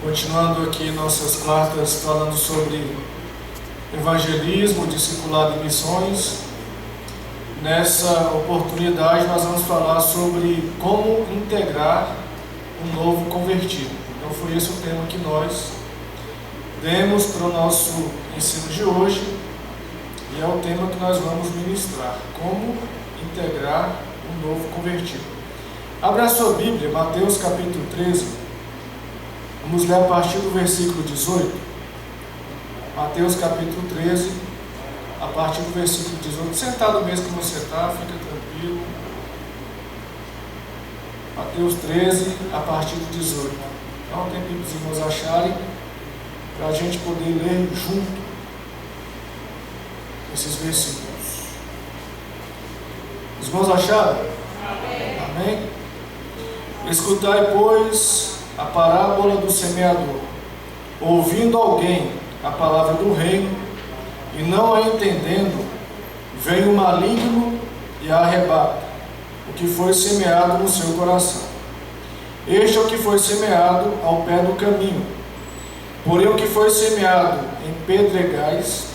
Continuando aqui nossas quartas falando sobre evangelismo, discipulado e missões. Nessa oportunidade nós vamos falar sobre como integrar um novo convertido. Então foi esse o tema que nós demos para o nosso ensino de hoje e é o tema que nós vamos ministrar: como integrar um novo convertido. Abra a sua Bíblia, Mateus capítulo 13. Vamos ler a partir do versículo 18. Mateus capítulo 13, a partir do versículo 18. Sentado mesmo que você está, fica tranquilo. Mateus 13, a partir do 18. Dá um tempinho para os irmãos acharem, para a gente poder ler junto esses versículos. Os irmãos acharam? Amém. Amém? Escutai, pois, a parábola do semeador. Ouvindo alguém a palavra do reino e não a entendendo, vem o maligno e a arrebata o que foi semeado no seu coração. Este é o que foi semeado ao pé do caminho. Porém, o que foi semeado em pedregais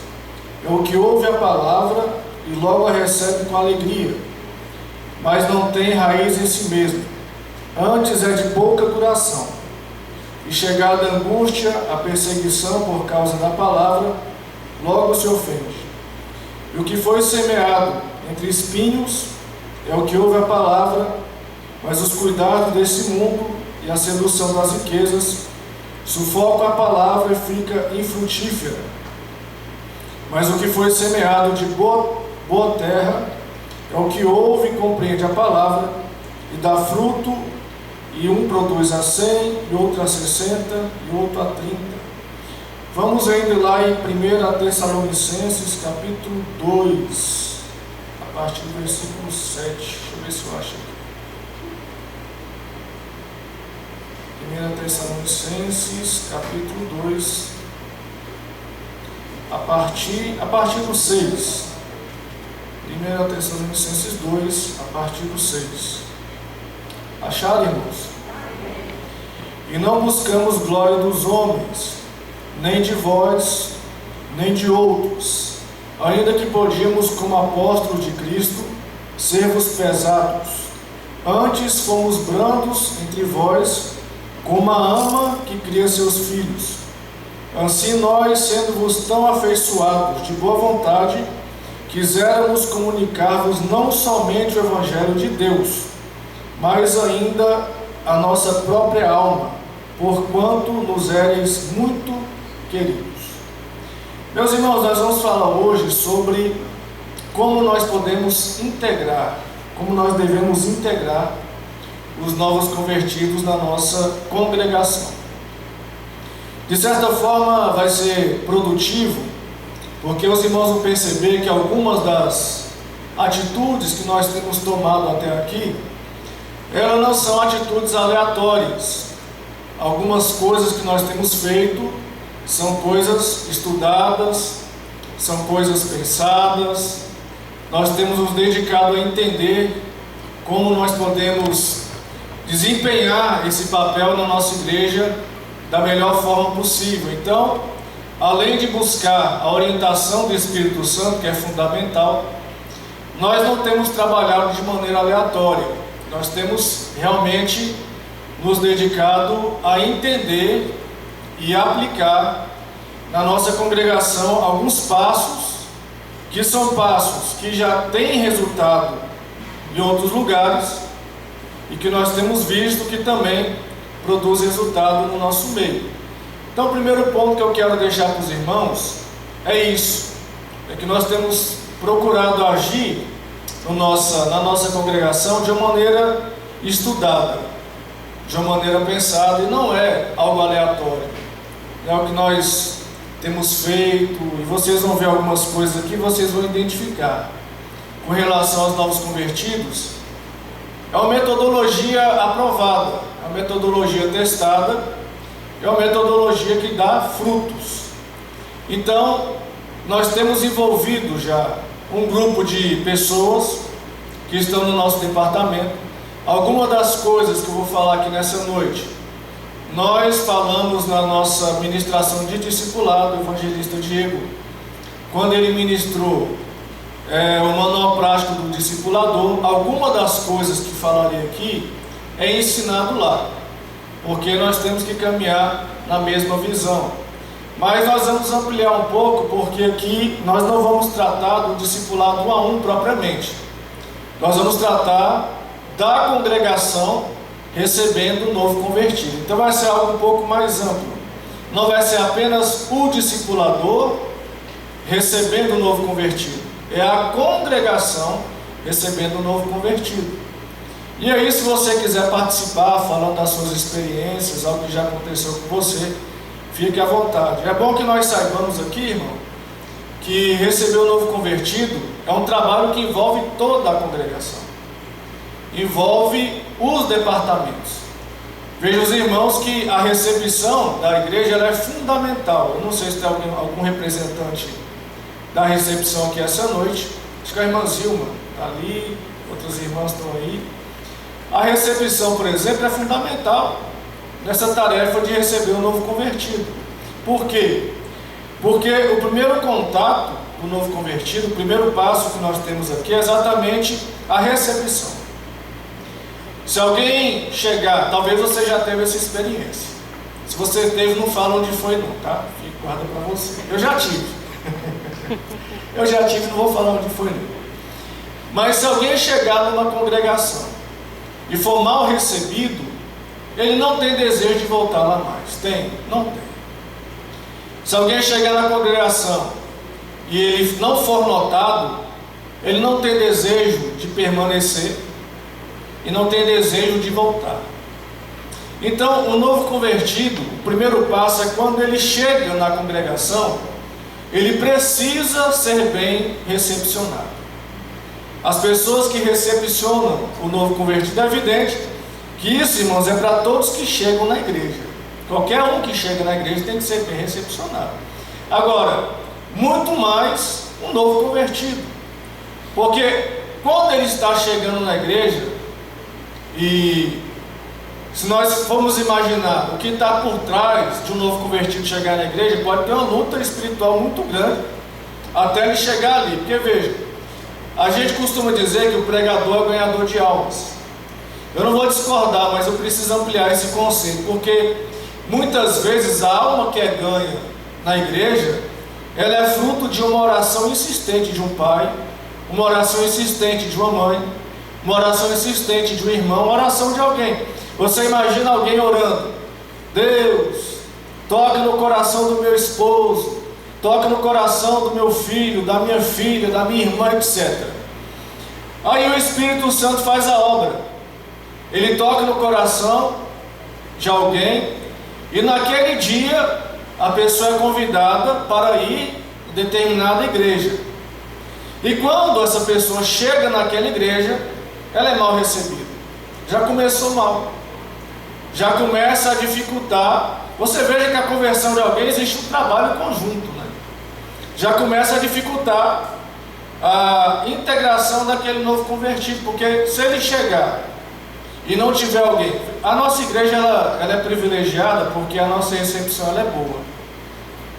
é o que ouve a palavra e logo a recebe com alegria, mas não tem raiz em si mesmo. Antes é de pouca duração, e chegada a angústia, a perseguição por causa da palavra, logo se ofende. E o que foi semeado entre espinhos é o que ouve a palavra, mas os cuidados desse mundo e a sedução das riquezas sufocam a palavra e fica infrutífera. Mas o que foi semeado de boa terra é o que ouve e compreende a palavra e dá fruto, e um produz a 100, e outro a 60, e outro a 30. Vamos ainda lá em 1 Tessalonicenses, capítulo 2, a partir do versículo 7. Deixa eu ver se eu acho aqui. 1 Tessalonicenses, capítulo 2, a partir do 6. 1 Tessalonicenses 2, a partir do 6. Acharam, irmãos? E não buscamos glória dos homens, nem de vós, nem de outros, ainda que podíamos, como apóstolos de Cristo, ser-vos pesados. Antes fomos brandos entre vós, como a ama que cria seus filhos. Assim nós, sendo-vos tão afeiçoados de boa vontade, quiséramos comunicar-vos não somente o Evangelho de Deus, mas ainda a nossa própria alma, porquanto nos éreis muito queridos. Meus irmãos, nós vamos falar hoje sobre como nós podemos integrar, como nós devemos integrar os novos convertidos na nossa congregação. De certa forma vai ser produtivo, porque os irmãos vão perceber que algumas das atitudes que nós temos tomado até aqui, elas não são atitudes aleatórias. Algumas coisas que nós temos feito são coisas estudadas, são coisas pensadas. Nós temos nos dedicado a entender como nós podemos desempenhar esse papel na nossa igreja da melhor forma possível. Então, além de buscar a orientação do Espírito Santo, que é fundamental, nós não temos trabalhado de maneira aleatória. Nós temos realmente nos dedicado a entender e aplicar na nossa congregação alguns passos, que são passos que já têm resultado em outros lugares e que nós temos visto que também produz resultado no nosso meio. Então, o primeiro ponto que eu quero deixar para os irmãos é isso: é que nós temos procurado agir na nossa congregação de uma maneira estudada, de uma maneira pensada, e não é algo aleatório. É o que nós temos feito, e vocês vão ver algumas coisas aqui, vocês vão identificar. Com relação aos novos convertidos, é uma metodologia aprovada, é uma metodologia testada, é uma metodologia que dá frutos. Então, nós temos envolvido já um grupo de pessoas que estão no nosso departamento. Algumas das coisas que eu vou falar aqui nessa noite nós falamos na nossa ministração de discipulado, o evangelista Diego, quando ele ministrou o manual prático do discipulador, alguma das coisas que falarei aqui é ensinado lá, porque nós temos que caminhar na mesma visão. Mas nós vamos ampliar um pouco, porque aqui nós não vamos tratar do discipulado 1 a 1 propriamente. Nós vamos tratar da congregação recebendo o novo convertido. Então vai ser algo um pouco mais amplo. Não vai ser apenas o discipulador recebendo o novo convertido. É a congregação recebendo o novo convertido. E aí, se você quiser participar, falando das suas experiências, algo que já aconteceu com você, fique à vontade. É bom que nós saibamos aqui, irmão, que receber o novo convertido é um trabalho que envolve toda a congregação. Envolve os departamentos. Veja os irmãos que a recepção da igreja ela é fundamental. Eu não sei se tem algum representante da recepção aqui essa noite. Acho que a irmã Zilma está ali, outras irmãs estão aí. A recepção, por exemplo, é fundamental nessa tarefa de receber o novo convertido. Por quê? Porque o primeiro contato do novo convertido, o primeiro passo que nós temos aqui é exatamente a recepção. Se alguém chegar, talvez você já teve essa experiência. Se você teve, não fala onde foi não, tá? Fique, guarda para você. Eu já tive. Eu já tive, não vou falar onde foi não. Mas se alguém chegar numa congregação e for mal recebido, ele não tem desejo de voltar lá mais. Tem? Não tem. Se alguém chegar na congregação e ele não for notado, ele não tem desejo de permanecer e não tem desejo de voltar. Então, o novo convertido, o primeiro passo é quando ele chega na congregação, ele precisa ser bem recepcionado. As pessoas que recepcionam o novo convertido, é evidente que isso, irmãos, é para todos que chegam na igreja. Qualquer um que chega na igreja tem que ser bem recepcionado. Agora, muito mais um novo convertido. Porque quando ele está chegando na igreja, e se nós formos imaginar o que está por trás de um novo convertido chegar na igreja, pode ter uma luta espiritual muito grande até ele chegar ali. Porque veja, a gente costuma dizer que o pregador é ganhador de almas. Eu não vou discordar, mas eu preciso ampliar esse conceito, porque muitas vezes a alma que é ganha na igreja, ela é fruto de uma oração insistente de um pai, uma oração insistente de uma mãe, uma oração insistente de um irmão, uma oração de alguém. Você imagina alguém orando: Deus, toque no coração do meu esposo, toque no coração do meu filho, da minha filha, da minha irmã, etc. Aí o Espírito Santo faz a obra. Ele toca no coração de alguém e naquele dia a pessoa é convidada para ir em determinada igreja. E quando essa pessoa chega naquela igreja, ela é mal recebida. Já começou mal. Já começa a dificultar. Você veja que a conversão de alguém existe um trabalho conjunto, né? Já começa a dificultar a integração daquele novo convertido, porque se ele chegar e não tiver alguém, a nossa igreja ela é privilegiada porque a nossa recepção ela é boa.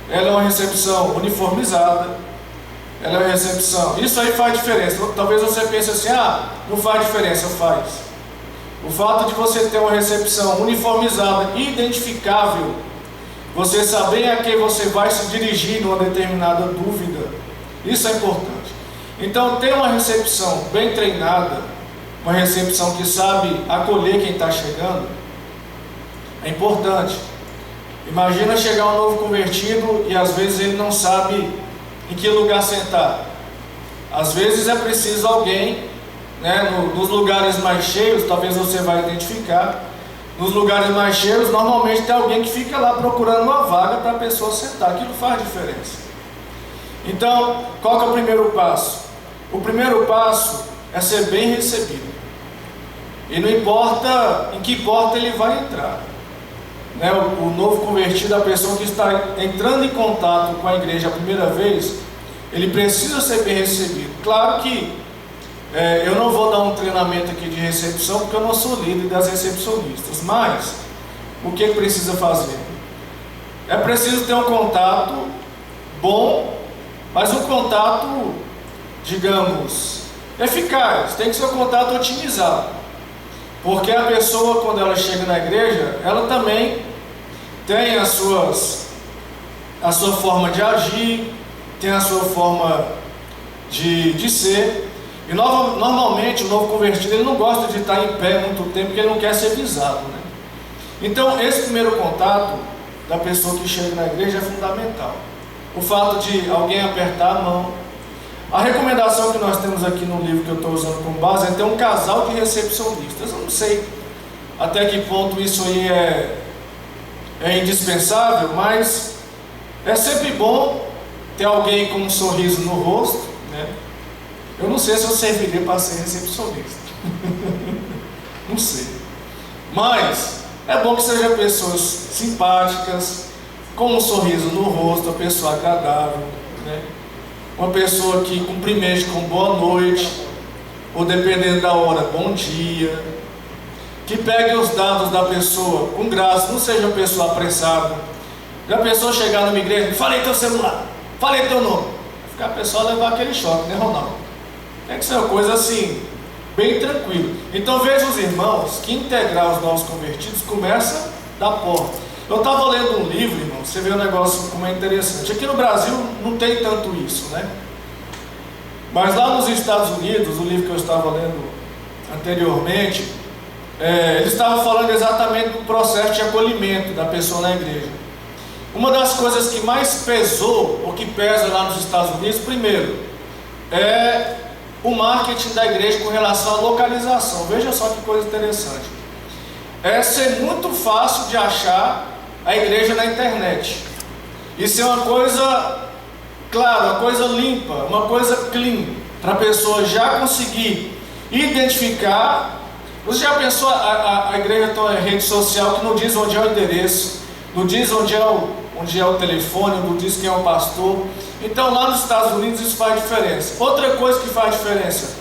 Ela é uma recepção uniformizada, ela é uma recepção, isso aí faz diferença. Talvez você pense assim: não faz diferença. Faz. O fato de você ter uma recepção uniformizada, identificável, você saber a quem você vai se dirigir numa determinada dúvida, isso é importante. Então, ter uma recepção bem treinada, uma recepção que sabe acolher quem está chegando, é importante. Imagina chegar um novo convertido e às vezes ele não sabe em que lugar sentar. Às vezes é preciso alguém, né, nos lugares mais cheios, talvez você vai identificar. Nos lugares mais cheios, normalmente tem alguém que fica lá procurando uma vaga para a pessoa sentar. Aquilo faz diferença. Então, qual que é o primeiro passo? O primeiro passo é ser bem recebido. E não importa em que porta ele vai entrar, né? O novo convertido, a pessoa que está entrando em contato com a igreja a primeira vez, ele precisa ser bem recebido. Claro que eu não vou dar um treinamento aqui de recepção, porque eu não sou líder das recepcionistas, mas o que precisa fazer? É preciso ter um contato bom, mas um contato, digamos, eficaz. Tem que ser um contato otimizado, porque a pessoa, quando ela chega na igreja, ela também tem a sua forma de agir, tem a sua forma de ser. E normalmente o novo convertido, ele não gosta de estar em pé muito tempo, porque ele não quer ser visado, né? Então esse primeiro contato da pessoa que chega na igreja é fundamental. O fato de alguém apertar a mão. A recomendação que nós temos aqui no livro que eu estou usando como base é ter um casal de recepcionistas. Eu não sei até que ponto isso aí é indispensável, mas é sempre bom ter alguém com um sorriso no rosto, né? Eu não sei se eu serviria para ser recepcionista. Não sei. Mas é bom que sejam pessoas simpáticas, com um sorriso no rosto, uma pessoa agradável, né? Uma pessoa que cumprimente com boa noite, ou dependendo da hora, bom dia. Que pegue os dados da pessoa com graça, não seja uma pessoa apressada. Já a pessoa chegar numa igreja, falei teu celular, falei teu nome. Vai ficar a pessoa levar aquele choque, né, Ronaldo? Tem que ser uma coisa assim, bem tranquila. Então veja os irmãos que integrar os novos convertidos começa da porta. Eu estava lendo um livro, irmão, você vê um negócio como é interessante. Aqui no Brasil não tem tanto isso, né? Mas lá nos Estados Unidos, o livro que eu estava lendo anteriormente, eles estavam falando exatamente do processo de acolhimento da pessoa na igreja. Uma das coisas que mais pesou, ou que pesa lá nos Estados Unidos, primeiro, é o marketing da igreja com relação à localização. Veja só que coisa interessante. É ser muito fácil de achar a igreja na internet. Isso é uma coisa, claro, uma coisa limpa, uma coisa clean, para a pessoa já conseguir identificar. Você já pensou, a igreja tem uma rede social que não diz onde é o endereço, não diz onde é o telefone, não diz quem é o pastor. Então lá nos Estados Unidos isso faz diferença. Outra coisa que faz diferença,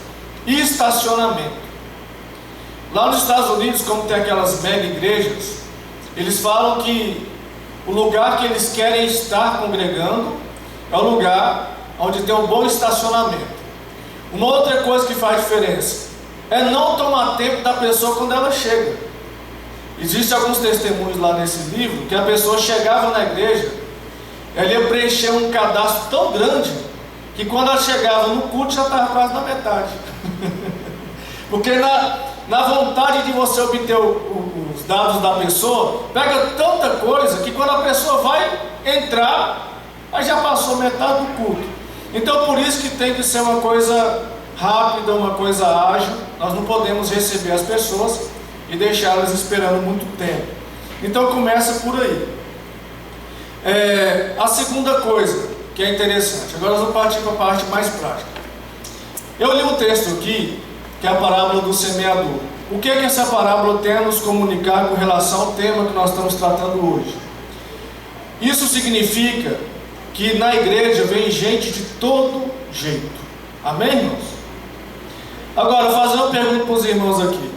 estacionamento. Lá nos Estados Unidos, como tem aquelas mega igrejas, eles falam que o lugar que eles querem estar congregando é o lugar onde tem um bom estacionamento. Uma outra coisa que faz diferença é não tomar tempo da pessoa quando ela chega. Existem alguns testemunhos lá nesse livro que a pessoa chegava na igreja, ela ia preencher um cadastro tão grande que quando ela chegava no culto já estava quase na metade. Porque na vontade de você obter os dados da pessoa, pega tanta coisa que quando a pessoa vai entrar, aí já passou metade do culto. Então por isso que tem que ser uma coisa rápida, uma coisa ágil. Nós não podemos receber as pessoas e deixá-las esperando muito tempo. Então começa por aí. A segunda coisa que é interessante, agora nós vamos partir para a parte mais prática. Eu li um texto aqui, que é a parábola do semeador. O que é que essa parábola tem a nos comunicar com relação ao tema que nós estamos tratando hoje? Isso significa que na igreja vem gente de todo jeito. Amém, irmãos? Agora, vou fazer uma pergunta para os irmãos aqui.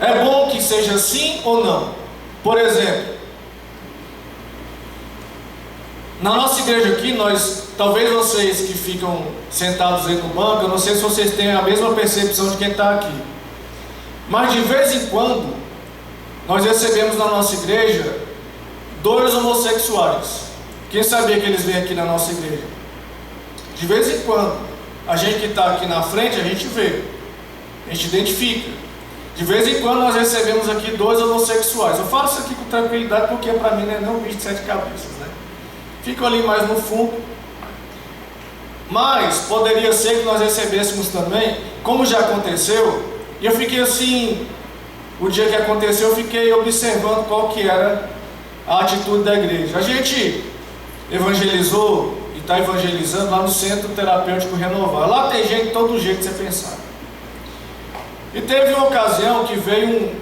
É bom que seja assim ou não? Por exemplo, na nossa igreja aqui, talvez vocês que ficam sentados aí no banco, eu não sei se vocês têm a mesma percepção de quem está aqui, mas de vez em quando, nós recebemos na nossa igreja 2 homossexuais. Quem sabia que eles vêm aqui na nossa igreja? De vez em quando, a gente que está aqui na frente, a gente vê, a gente identifica. De vez em quando nós recebemos aqui 2 homossexuais. Eu falo isso aqui com tranquilidade porque para mim não é nem um bicho de 7 cabeças, né? Ficam ali mais no fundo. Mas poderia ser que nós recebêssemos também, como já aconteceu, e eu fiquei assim, o dia que aconteceu, eu fiquei observando qual que era a atitude da igreja. A gente evangelizou e está evangelizando lá no Centro Terapêutico Renovar. Lá tem gente de todo jeito de você pensar. E teve uma ocasião que veio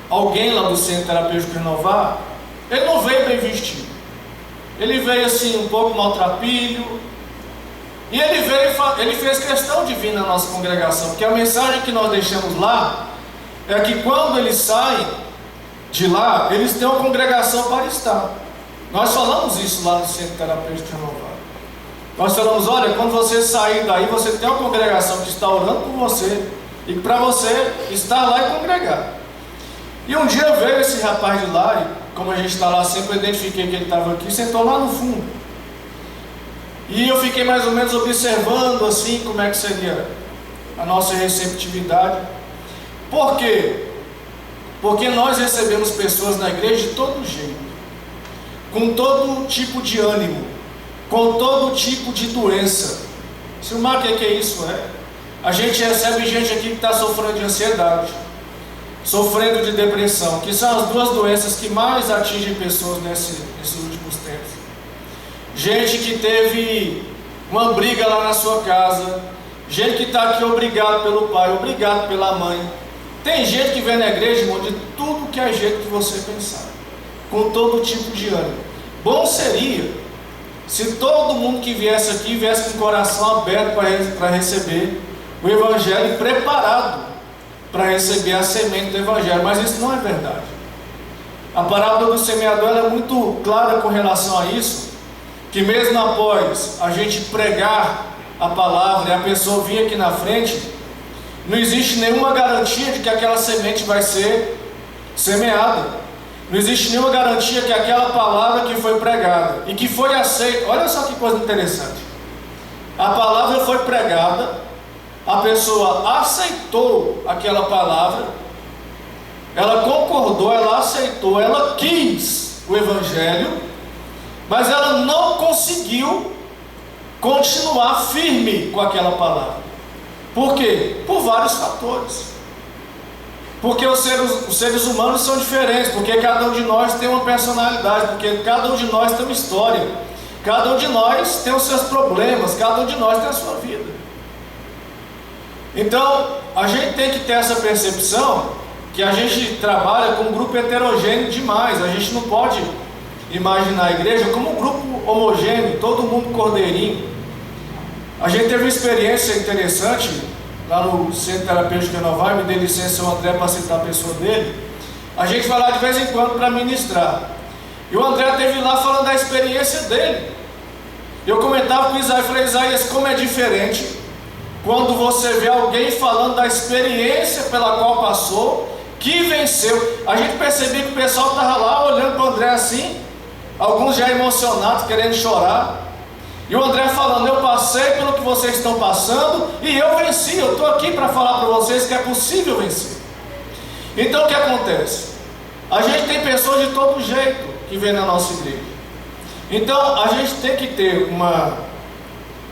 alguém lá do Centro Terapêutico Renovar. Ele não veio bem vestido, ele veio assim um pouco maltrapilho. E ele fez questão de vir na nossa congregação, porque a mensagem que nós deixamos lá é que quando eles saem de lá, eles têm uma congregação para estar. Nós falamos isso lá no Centro Terapêutico Renovado. Nós falamos, olha, quando você sair daí, você tem uma congregação que está orando por você, e para você estar lá e congregar. E um dia veio esse rapaz de lá, e como a gente está lá sempre, eu identifiquei que ele estava aqui, sentou lá no fundo. E eu fiquei mais ou menos observando assim como é que seria a nossa receptividade. Por quê? Porque nós recebemos pessoas na igreja de todo jeito, com todo tipo de ânimo, com todo tipo de doença. Silmar, o que é isso? A gente recebe gente aqui que está sofrendo de ansiedade, sofrendo de depressão, que são as duas doenças que mais atingem pessoas nesses últimos tempos. Gente que teve uma briga lá na sua casa, gente que está aqui obrigado pelo pai, obrigado pela mãe. Tem gente que vem na igreja, irmão, de tudo que é jeito que você pensar, com todo tipo de ânimo. Bom seria se todo mundo que viesse aqui viesse com o coração aberto para receber o Evangelho, preparado para receber a semente do Evangelho, mas isso não é verdade. A parábola do semeador é muito clara com relação a isso, que mesmo após a gente pregar a palavra e a pessoa vir aqui na frente, não existe nenhuma garantia de que aquela semente vai ser semeada. Não existe nenhuma garantia que aquela palavra que foi pregada e que foi aceita, olha só que coisa interessante, a palavra foi pregada, a pessoa aceitou aquela palavra, ela concordou, ela aceitou, ela quis o Evangelho, mas ela não conseguiu continuar firme com aquela palavra. Por quê? Por vários fatores. Porque os seres humanos são diferentes, porque cada um de nós tem uma personalidade, porque cada um de nós tem uma história, cada um de nós tem os seus problemas, cada um de nós tem a sua vida. Então, a gente tem que ter essa percepção que a gente trabalha com um grupo heterogêneo demais. A gente não pode imaginar a igreja como um grupo homogêneo, todo mundo cordeirinho. A gente teve uma experiência interessante lá no Centro Terapêutico Renovado, me dê licença o André para citar a pessoa dele. A gente vai lá de vez em quando para ministrar. E o André esteve lá falando da experiência dele. Eu comentava com o Isaías, falei, Isaías, como é diferente quando você vê alguém falando da experiência pela qual passou, que venceu. A gente percebia que o pessoal estava lá olhando para o André assim, alguns já emocionados, querendo chorar. E o André falando, eu passei pelo que vocês estão passando e eu venci, eu estou aqui para falar para vocês que é possível vencer. Então o que acontece? A gente tem pessoas de todo jeito que vêm na nossa igreja. Então a gente tem que ter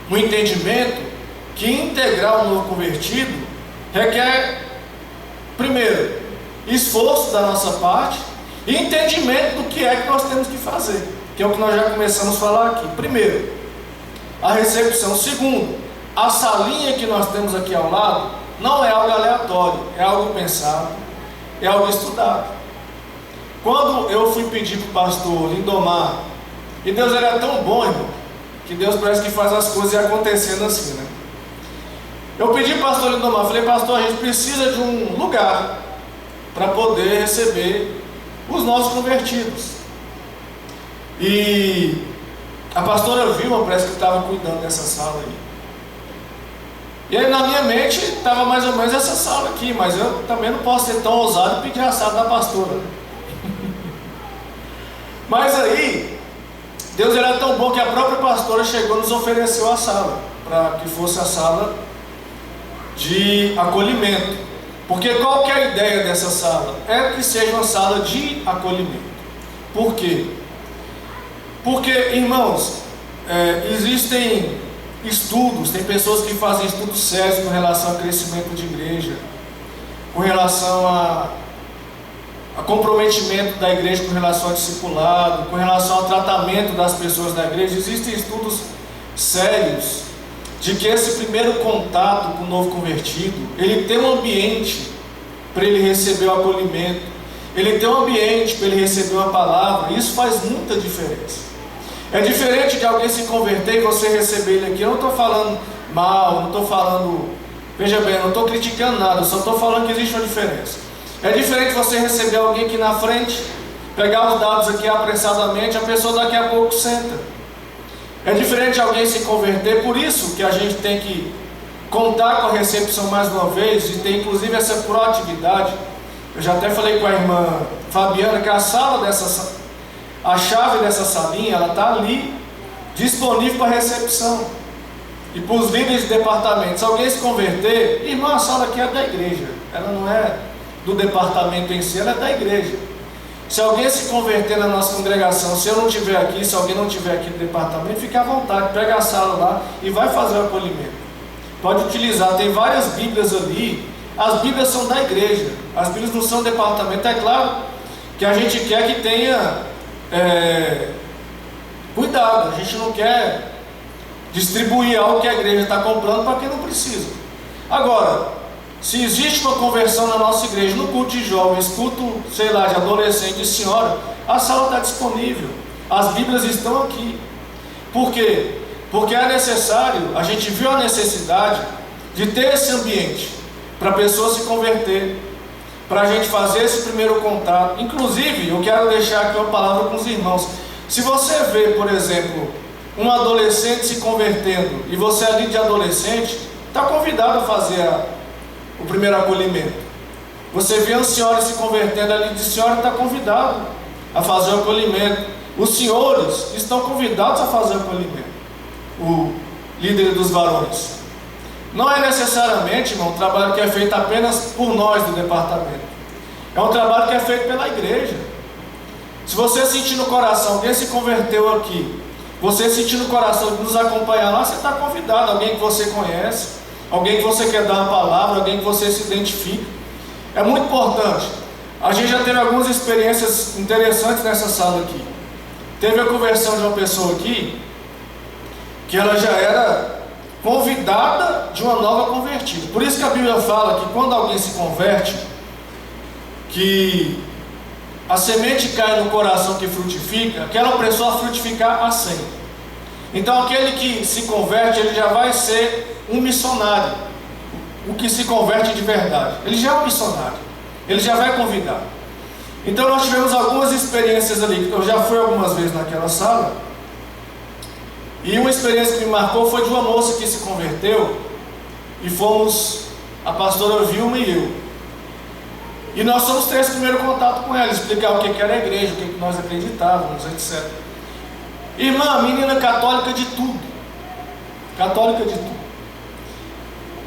um entendimento que integrar um novo convertido requer, primeiro, esforço da nossa parte e entendimento do que é que nós temos que fazer, que é o que nós já começamos a falar aqui. Primeiro, a recepção. Segundo, a salinha que nós temos aqui ao lado não é algo aleatório, é algo pensado, é algo estudado. Quando eu fui pedir para o pastor Lindomar, e Deus era tão bom, irmão, que Deus parece que faz as coisas acontecendo assim, né? Eu pedi para o pastor Lindomar, falei, pastor, a gente precisa de um lugar para poder receber os nossos convertidos. E a pastora Vilma parece que estava cuidando dessa sala aí. E aí na minha mente estava mais ou menos essa sala aqui, mas eu também não posso ser tão ousado e pedir a sala da pastora. Mas aí, Deus era tão bom que a própria pastora chegou e nos ofereceu a sala, para que fosse a sala de acolhimento. Porque qual que é a ideia dessa sala? É que seja uma sala de acolhimento. Por quê? Porque, irmãos, existem estudos, tem pessoas que fazem estudos sérios com relação ao crescimento de igreja, com relação a comprometimento da igreja com relação ao discipulado, com relação ao tratamento das pessoas da igreja. Existem estudos sérios de que esse primeiro contato com o novo convertido, ele tem um ambiente para ele receber o acolhimento, ele tem um ambiente para ele receber uma palavra. Isso faz muita diferença. É diferente de alguém se converter e você receber ele aqui. Eu não estou falando mal, não estou falando, veja bem, eu não estou criticando nada, eu só estou falando que existe uma diferença. É diferente você receber alguém aqui na frente, pegar os dados aqui apressadamente, a pessoa daqui a pouco senta. É diferente alguém se converter, por isso que a gente tem que contar com a recepção mais uma vez e ter inclusive essa proatividade. Eu já até falei com a irmã Fabiana que a chave dessa salinha, ela está ali, disponível para recepção. E para os líderes de departamento, se alguém se converter, irmão, a sala aqui é da igreja, ela não é do departamento em si, ela é da igreja. Se alguém se converter na nossa congregação, se eu não estiver aqui, se alguém não estiver aqui no departamento, fique à vontade, pega a sala lá e vai fazer o acolhimento. Pode utilizar, tem várias Bíblias ali, as Bíblias são da igreja, as Bíblias não são do departamento. É claro que a gente quer que tenha cuidado, a gente não quer distribuir algo que a igreja está comprando para quem não precisa. Agora, se existe uma conversão na nossa igreja, no culto de jovens, culto, sei lá, de adolescente, de senhora, a sala está disponível, as Bíblias estão aqui. Por quê? Porque é necessário, a gente viu a necessidade de ter esse ambiente para a pessoa se converter, para a gente fazer esse primeiro contato. Inclusive, eu quero deixar aqui uma palavra com os irmãos. Se você vê, por exemplo, um adolescente se convertendo e você ali de adolescente, está convidado a fazer o primeiro acolhimento. Você vê uma senhora se convertendo ali de senhora, está convidado a fazer o acolhimento. Os senhores estão convidados a fazer o acolhimento, o líder dos varões. Não é necessariamente, irmão, um trabalho que é feito apenas por nós do departamento. É um trabalho que é feito pela igreja. Se você sentir no coração, alguém se converteu aqui, você sentir no coração de nos acompanhar lá, você está convidado. Alguém que você conhece, alguém que você quer dar uma palavra, alguém que você se identifica. É muito importante. A gente já teve algumas experiências interessantes nessa sala aqui. Teve a conversão de uma pessoa aqui, que ela já era convidada de uma nova convertida. Por isso que a Bíblia fala que quando alguém se converte, que a semente cai no coração que frutifica, aquela pessoa frutificar a 100. Então aquele que se converte, ele já vai ser um missionário. O que se converte de verdade, ele já é um missionário, ele já vai convidar. Então nós tivemos algumas experiências ali. Eu já fui algumas vezes naquela sala, e uma experiência que me marcou foi de uma moça que se converteu, e fomos a pastora Vilma e eu. E nós fomos ter esse primeiro contato com ela, explicar o que era a igreja, o que nós acreditávamos, etc. Irmã, menina católica de tudo. Católica de tudo.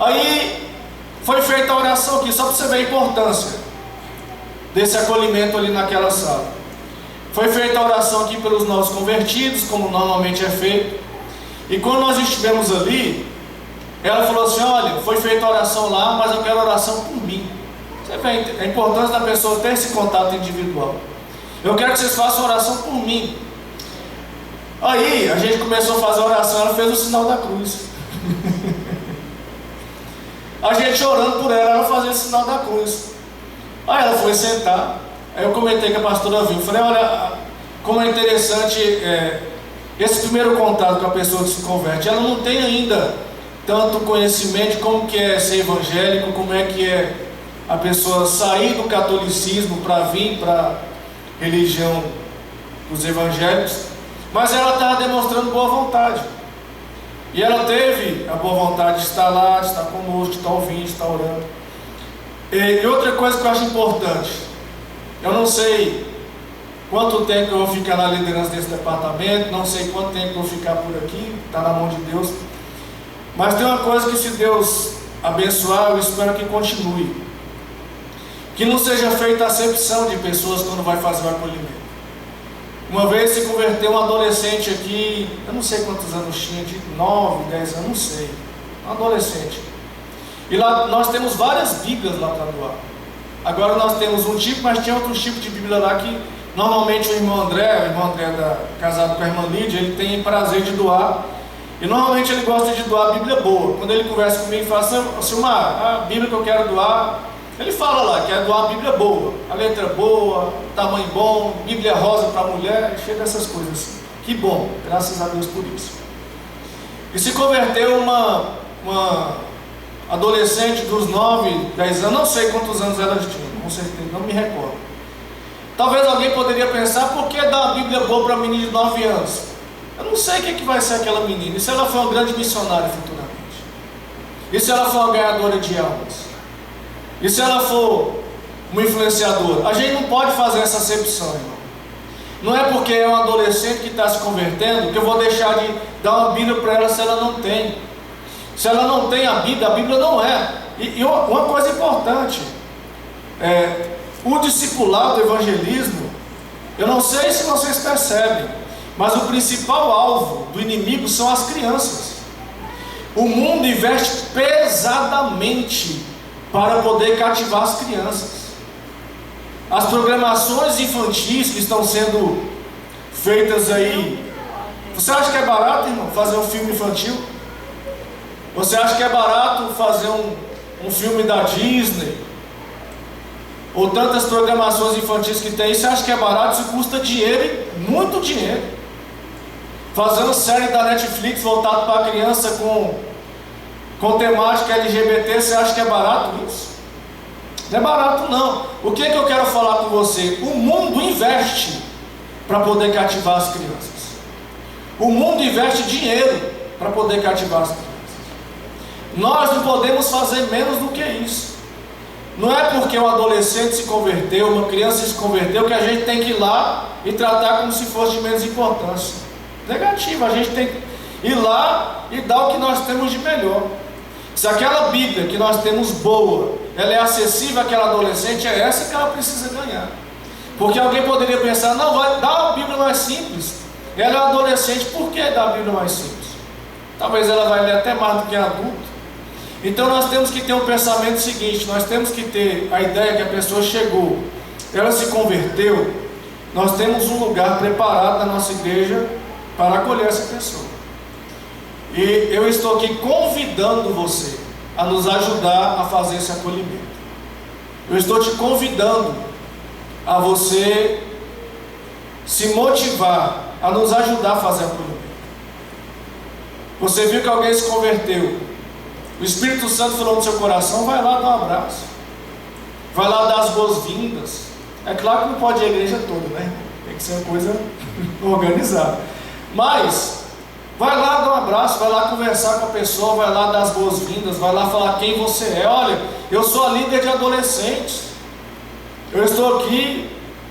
Aí foi feita a oração aqui, só para você ver a importância desse acolhimento ali naquela sala. Foi feita a oração aqui pelos novos convertidos, como normalmente é feito. E quando nós estivemos ali, ela falou assim: olha, foi feita a oração lá, mas eu quero oração por mim. Você vê a importância da pessoa ter esse contato individual. Eu quero que vocês façam oração por mim. Aí a gente começou a fazer a oração, ela fez o sinal da cruz. A gente orando por ela, ela fazia o sinal da cruz. Aí ela foi sentar. Aí eu comentei com a pastora Vilma, falei: olha, como é interessante esse primeiro contato com a pessoa que se converte. Ela não tem ainda tanto conhecimento de como que é ser evangélico, como é que é a pessoa sair do catolicismo para vir para a religião dos evangélicos, mas ela estava demonstrando boa vontade. E ela teve a boa vontade de estar lá, de estar conosco, de estar ouvindo, de estar orando. E outra coisa que eu acho importante, eu não sei quanto tempo eu vou ficar na liderança desse departamento, não sei quanto tempo eu vou ficar por aqui, está na mão de Deus. Mas tem uma coisa que, se Deus abençoar, eu espero que continue. Que não seja feita acepção de pessoas quando vai fazer o acolhimento. Uma vez se converteu um adolescente aqui, eu não sei quantos anos tinha, de 9, 10 anos, não sei. Um adolescente. E lá nós temos várias Bíblias lá para doar. Agora nós temos um tipo, mas tinha outro tipo de Bíblia lá que normalmente o irmão André casado com a irmã Lídia, ele tem prazer de doar. E normalmente ele gosta de doar a Bíblia boa. Quando ele conversa comigo e fala assim: Silmar, a Bíblia que eu quero doar, ele fala lá que quer doar a Bíblia boa, a letra boa, tamanho bom, Bíblia rosa para mulher, cheia dessas coisas assim. Que bom, graças a Deus por isso. E se converteu uma adolescente dos 9, 10 anos, não sei quantos anos ela tinha. com certeza, não me recordo. Talvez alguém poderia pensar, por que dar uma Bíblia boa para uma menina de 9 anos? Eu não sei o que vai ser aquela menina. E se ela for uma grande missionária futuramente? E se ela for uma ganhadora de almas? E se ela for uma influenciadora? A gente não pode fazer essa acepção, irmão. Não é porque é um adolescente que está se convertendo que eu vou deixar de dar uma Bíblia para ela se ela não tem. Se ela não tem a Bíblia não é. E uma coisa importante, o discipulado, o evangelismo, eu não sei se vocês percebem, mas o principal alvo do inimigo são as crianças. O mundo investe pesadamente para poder cativar as crianças. As programações infantis que estão sendo feitas aí, você acha que é barato, irmão, fazer um filme infantil? Você acha que é barato fazer um filme da Disney? Ou tantas programações infantis que tem, você acha que é barato? Isso custa dinheiro, muito dinheiro. Fazendo série da Netflix voltado para a criança com temática LGBT, você acha que é barato isso? Não é barato não. O que eu quero falar com você? O mundo investe para poder cativar as crianças. O mundo investe dinheiro para poder cativar as crianças. Nós não podemos fazer menos do que isso. Não é porque um adolescente se converteu, uma criança se converteu, que a gente tem que ir lá e tratar como se fosse de menos importância. Negativo, a gente tem que ir lá e dar o que nós temos de melhor. Se aquela Bíblia que nós temos boa, ela é acessível àquela adolescente, é essa que ela precisa ganhar. Porque alguém poderia pensar, não, vai dar a Bíblia mais simples. Ela é adolescente, por que dar a Bíblia mais simples? Talvez ela vai ler até mais do que adulto. Então nós temos que ter um pensamento seguinte, nós temos que ter a ideia que a pessoa chegou, ela se converteu, nós temos um lugar preparado na nossa igreja para acolher essa pessoa. E eu estou aqui convidando você a nos ajudar a fazer esse acolhimento. Eu estou te convidando a você se motivar a nos ajudar a fazer acolhimento. Você viu que alguém se converteu, o Espírito Santo falou no seu coração, vai lá dar um abraço, vai lá dar as boas-vindas. É claro que não pode ir a igreja toda, né? Tem que ser uma coisa organizada. Mas vai lá dar um abraço, vai lá conversar com a pessoa, vai lá dar as boas-vindas, vai lá falar quem você é. Olha, eu sou a líder de adolescentes, eu estou aqui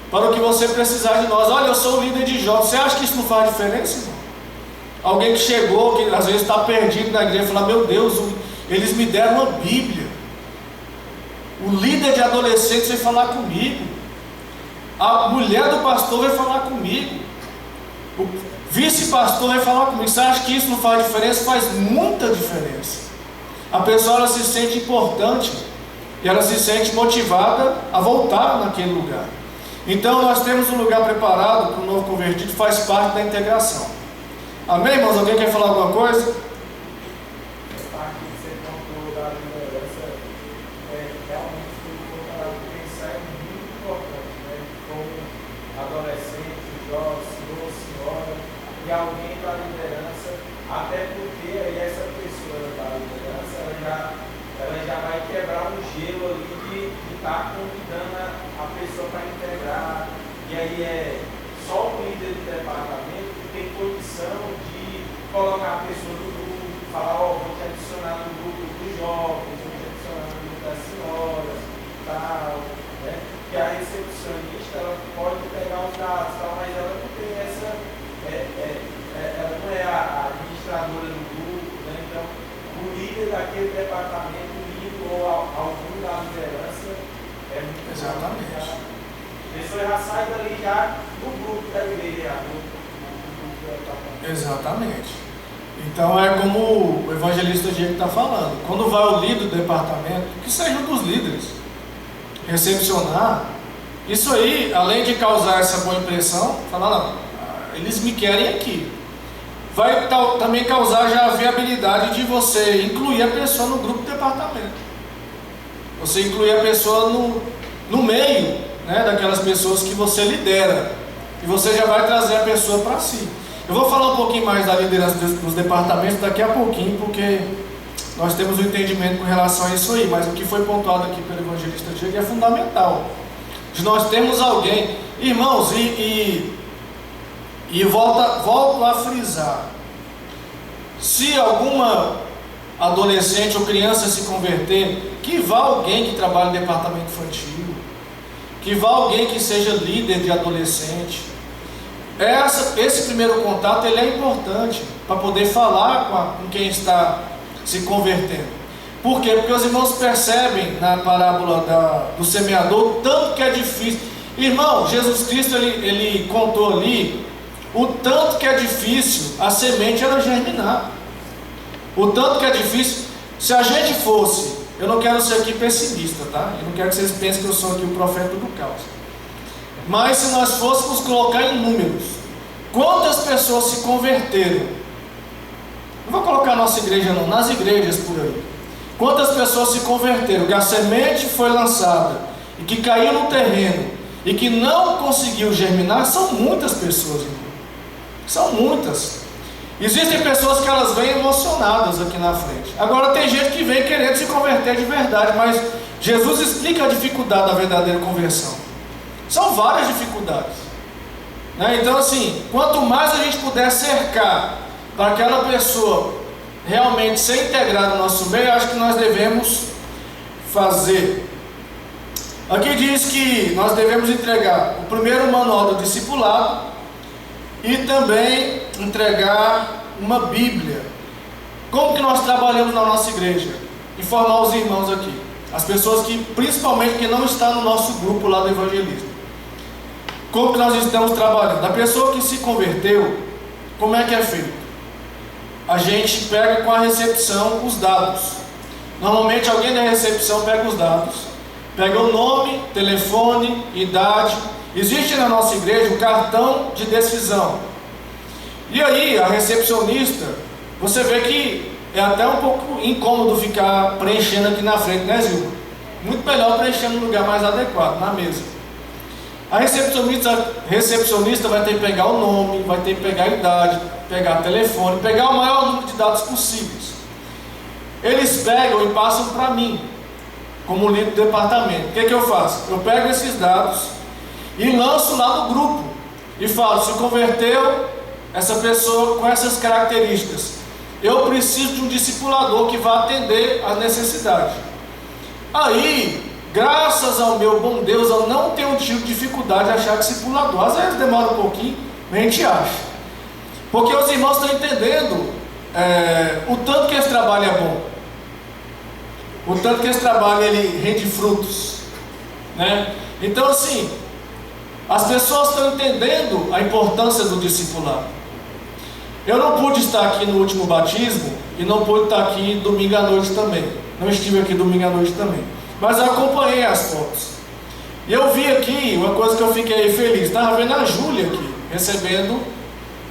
para o que você precisar de nós. Olha, eu sou o líder de jovens. Você acha que isso não faz diferença, irmão? Alguém que chegou, que às vezes está perdido na igreja, fala, meu Deus, eles me deram uma Bíblia. O líder de adolescentes veio falar comigo. A mulher do pastor veio falar comigo. O vice-pastor veio falar comigo. Você acha que isso não faz diferença? Faz muita diferença. A pessoa ela se sente importante e ela se sente motivada a voltar naquele lugar. Então nós temos um lugar preparado para o novo convertido, faz parte da integração. Amém, irmãos? Alguém quer falar alguma coisa? Alguém da liderança, até porque aí essa pessoa da liderança ela já vai quebrar um gelo ali de estar convidando a pessoa para integrar. E aí é só o líder do departamento que tem condição de colocar a pessoa no grupo, falar, vou te adicionar no grupo dos jovens, vou te adicionar no grupo das senhoras, tal, né? Que a recepcionista ela pode pegar os dados, tal, mas ela não tem essa. Ela não é a administradora do grupo, né? Então o líder daquele departamento, ou algum da liderança, é muito exatamente. A pessoa já sai dali já do grupo da igreja, do grupo do departamento. Exatamente. Então é como o evangelista Diego está falando, quando vai o líder do departamento, que seja um dos líderes, recepcionar, isso aí, além de causar essa boa impressão, falar, não, eles me querem aqui, vai também causar já a viabilidade de você incluir a pessoa no grupo do departamento, você incluir a pessoa no meio, né, daquelas pessoas que você lidera, e você já vai trazer a pessoa para si. Eu vou falar um pouquinho mais da liderança dos departamentos daqui a pouquinho, porque nós temos um entendimento com relação a isso aí, mas o que foi pontuado aqui pelo evangelista Diego é fundamental. De nós temos alguém, irmãos, e volto a frisar, se alguma adolescente ou criança se converter, que vá alguém que trabalhe no departamento infantil, que vá alguém que seja líder de adolescente. Esse primeiro contato ele é importante para poder falar com quem está se convertendo. Por quê? Porque os irmãos percebem na parábola do semeador o tanto que é difícil. Irmão, Jesus Cristo ele contou ali o tanto que é difícil a semente ela germinar. O tanto que é difícil. Se a gente fosse, eu não quero ser aqui pessimista, tá? Eu não quero que vocês pensem que eu sou aqui o profeta do caos. Mas se nós fôssemos colocar em números, quantas pessoas se converteram? Não vou colocar nossa igreja não, nas igrejas por aí. Quantas pessoas se converteram, que a semente foi lançada e que caiu no terreno e que não conseguiu germinar? São muitas pessoas, irmão. São muitas. Existem pessoas que elas vêm emocionadas aqui na frente. Agora tem gente que vem querendo se converter de verdade, mas Jesus explica a dificuldade da verdadeira conversão. São várias dificuldades, né? Então assim, quanto mais a gente puder cercar para aquela pessoa realmente ser integrada no nosso meio, acho que nós devemos fazer. Aqui diz que nós devemos entregar o primeiro manual do discipulado e também entregar uma Bíblia. Como que nós trabalhamos na nossa igreja? Informar os irmãos aqui, as pessoas que, principalmente que não estão no nosso grupo lá do evangelismo. Como que nós estamos trabalhando? A pessoa que se converteu, como é que é feito? A gente pega com a recepção os dados. Normalmente alguém da recepção pega os dados, pega o nome, telefone, idade. Existe na nossa igreja um cartão de decisão. E aí a recepcionista, você vê que é até um pouco incômodo ficar preenchendo aqui na frente, né, Zilma? Muito melhor preencher no lugar mais adequado, na mesa. A recepcionista vai ter que pegar o nome, vai ter que pegar a idade, pegar o telefone, pegar o maior número de dados possíveis. Eles pegam e passam para mim, como líder do departamento. O que eu faço? Eu pego esses dados e lanço lá no grupo e falo: se converteu essa pessoa com essas características, eu preciso de um discipulador que vá atender a necessidade. Aí, graças ao meu bom Deus, eu não tenho tido dificuldade de achar discipulador. Às vezes demora um pouquinho, mas a gente acha, porque os irmãos estão entendendo o tanto que esse trabalho é bom, o tanto que esse trabalho ele rende frutos, né? Então assim, as pessoas estão entendendo a importância do discipulado. Eu não pude estar aqui no último batismo e não pude estar aqui domingo à noite também. Não estive aqui domingo à noite também, mas eu acompanhei as fotos. E eu vi aqui uma coisa que eu fiquei feliz. Estava vendo a Júlia aqui, recebendo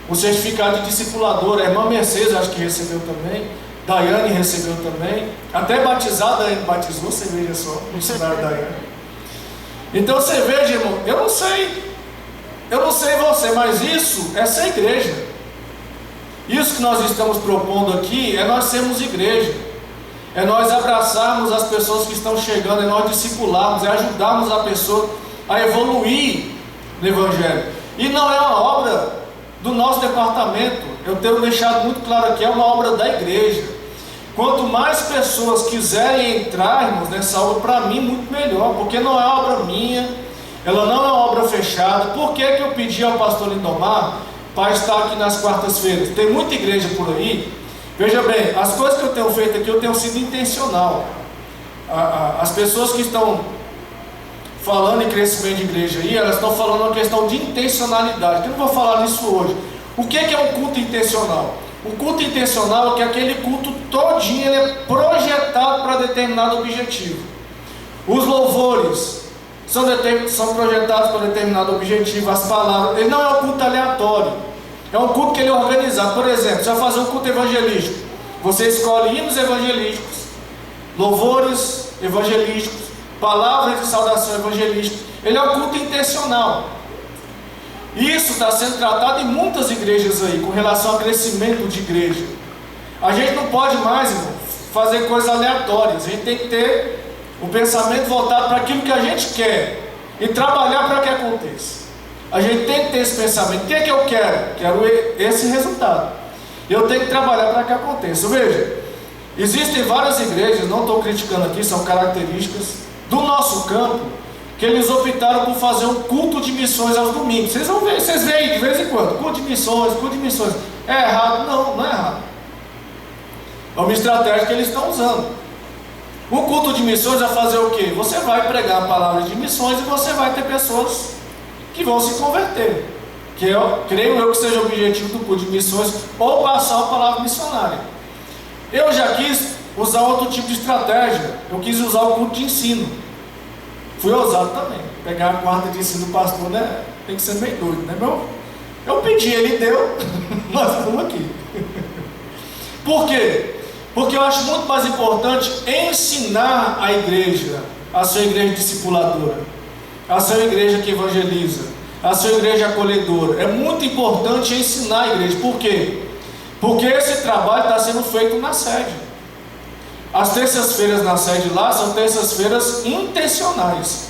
o certificado de discipuladora. A irmã Mercedes acho que recebeu também. Daiane recebeu também. Até batizada, Daiane batizou, você veja só, no cenário da Daiane. Então você veja, irmão, eu não sei você, mas isso é ser igreja. Isso que nós estamos propondo aqui é nós sermos igreja, é nós abraçarmos as pessoas que estão chegando, é nós discipularmos, é ajudarmos a pessoa a evoluir no Evangelho. E não é uma obra do nosso departamento, eu tenho deixado muito claro aqui, é uma obra da igreja. Quanto mais pessoas quiserem entrar, irmãos, nessa obra, para mim muito melhor, porque não é obra minha, ela não é uma obra fechada. Por que eu pedi ao pastor Lindomar para estar aqui nas quartas-feiras? Tem muita igreja por aí. Veja bem, as coisas que eu tenho feito aqui, eu tenho sido intencional. As pessoas que estão falando em crescimento de igreja aí, elas estão falando uma questão de intencionalidade. Eu não vou falar nisso hoje. O que é um culto intencional? O culto intencional é que aquele culto todinho ele é projetado para determinado objetivo. Os louvores são projetados para determinado objetivo. As palavras, ele não é um culto aleatório, é um culto que ele é organizado. Por exemplo, se eu fazer um culto evangelístico, você escolhe hinos evangelísticos, louvores evangelísticos, palavras de saudação evangelística. Ele é um culto intencional. Isso está sendo tratado em muitas igrejas aí, com relação ao crescimento de igreja. A gente não pode mais, irmão, fazer coisas aleatórias. A gente tem que ter um pensamento voltado para aquilo que a gente quer e trabalhar para que aconteça. A gente tem que ter esse pensamento. O que é que eu quero? Quero esse resultado. Eu tenho que trabalhar para que aconteça. Veja, existem várias igrejas, não estou criticando aqui, são características do nosso campo, que eles optaram por fazer um culto de missões aos domingos. Vocês vão ver, vocês veem de vez em quando, culto de missões, culto de missões. É errado? Não, não é errado. É uma estratégia que eles estão usando. O culto de missões vai fazer o quê? Você vai pregar a palavra de missões e você vai ter pessoas que vão se converter. Que eu creio eu que seja o objetivo do culto de missões, ou passar a palavra missionária. Eu já quis usar outro tipo de estratégia. Eu quis usar o culto de ensino. Fui ousado também. Pegar a quarta de ensino do pastor, né? Tem que ser meio doido, né, meu? Eu pedi, ele deu, nós estamos aqui. Por quê? Porque eu acho muito mais importante ensinar a igreja, a sua igreja discipuladora, a sua igreja que evangeliza, a sua igreja acolhedora. É muito importante ensinar a igreja. Por quê? Porque esse trabalho está sendo feito na sede. As terças-feiras na sede lá são terças-feiras intencionais.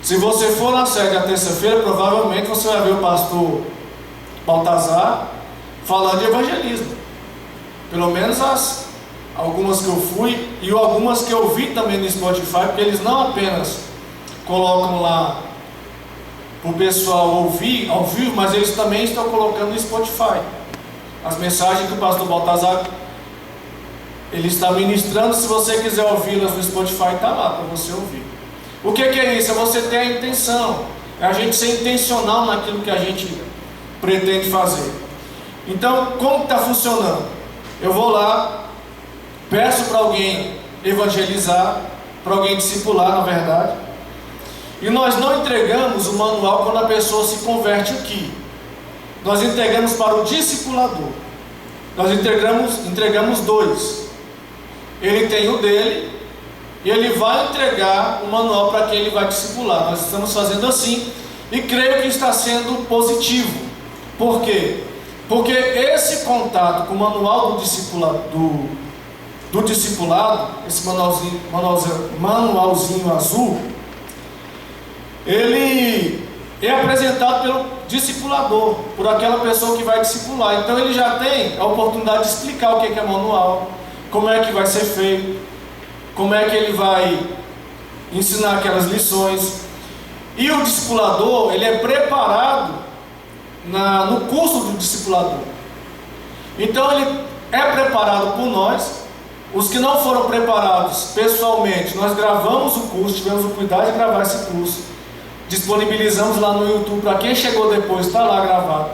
Se você for na sede a terça-feira, provavelmente você vai ver o pastor Baltazar falando de evangelismo. Pelo menos algumas que eu fui e algumas que eu vi também no Spotify, porque eles não apenas colocam lá para o pessoal ouvir ao vivo, mas eles também estão colocando no Spotify as mensagens que o pastor Baltazar ele está ministrando. Se você quiser ouvi-las no Spotify, está lá para você ouvir. O que é isso? É você ter a intenção, é a gente ser intencional naquilo que a gente pretende fazer. Então, como está funcionando? Eu vou lá, peço para alguém evangelizar, para alguém discipular, na verdade, e nós não entregamos o manual quando a pessoa se converte aqui. Nós entregamos para o discipulador. Nós entregamos dois. Ele tem o dele e ele vai entregar o manual para quem ele vai discipular. Nós estamos fazendo assim e creio que está sendo positivo. Por quê? Porque esse contato com o manual do discipulado, esse manualzinho azul, ele é apresentado pelo discipulador, por aquela pessoa que vai discipular. Então ele já tem a oportunidade de explicar o que é manual, como é que vai ser feito, como é que ele vai ensinar aquelas lições. E o discipulador, ele é preparado no curso do discipulador. Então ele é preparado por nós. Os que não foram preparados pessoalmente, nós gravamos o curso, tivemos o cuidado de gravar esse curso, disponibilizamos lá no YouTube, para quem chegou depois, está lá gravado.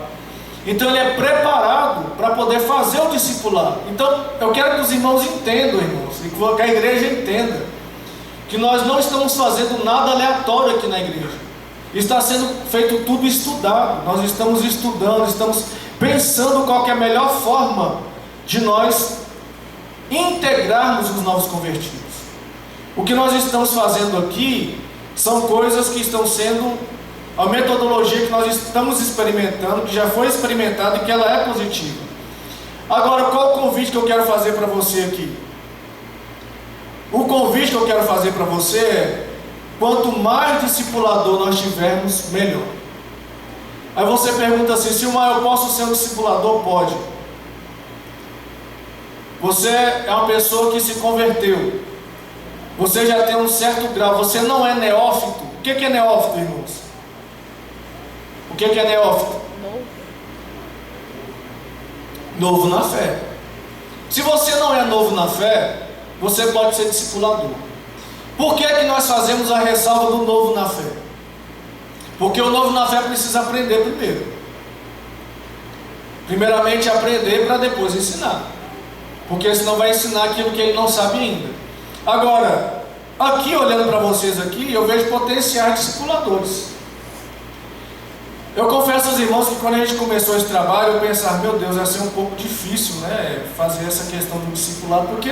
Então ele é preparado para poder fazer o discipulado. Então eu quero que os irmãos entendam, irmãos, e que a igreja entenda, que nós não estamos fazendo nada aleatório aqui na igreja. Está sendo feito tudo estudado. Nós estamos estudando, estamos pensando qual que é a melhor forma de nós integrarmos os novos convertidos. O que nós estamos fazendo aqui são coisas que estão sendo a metodologia que nós estamos experimentando, que já foi experimentada e que ela é positiva. Agora, qual o convite que eu quero fazer para você aqui? O convite que eu quero fazer para você é: quanto mais discipulador nós tivermos, melhor. Aí você pergunta assim: se eu posso ser um discipulador? Pode. Você é uma pessoa que se converteu, você já tem um certo grau, você não é neófito. O que é neófito, irmãos? O que é neófito? Novo na fé. Se você não é novo na fé, você pode ser discipulador. Por que nós fazemos a ressalva do novo na fé? Porque o novo na fé precisa aprender primeiro. Primeiramente aprender para depois ensinar. Porque senão vai ensinar aquilo que ele não sabe ainda. Agora, aqui olhando para vocês aqui, eu vejo potenciais discipuladores. Eu confesso aos irmãos que quando a gente começou esse trabalho, eu pensava: meu Deus, vai ser um pouco difícil, né, fazer essa questão do discipulado, porque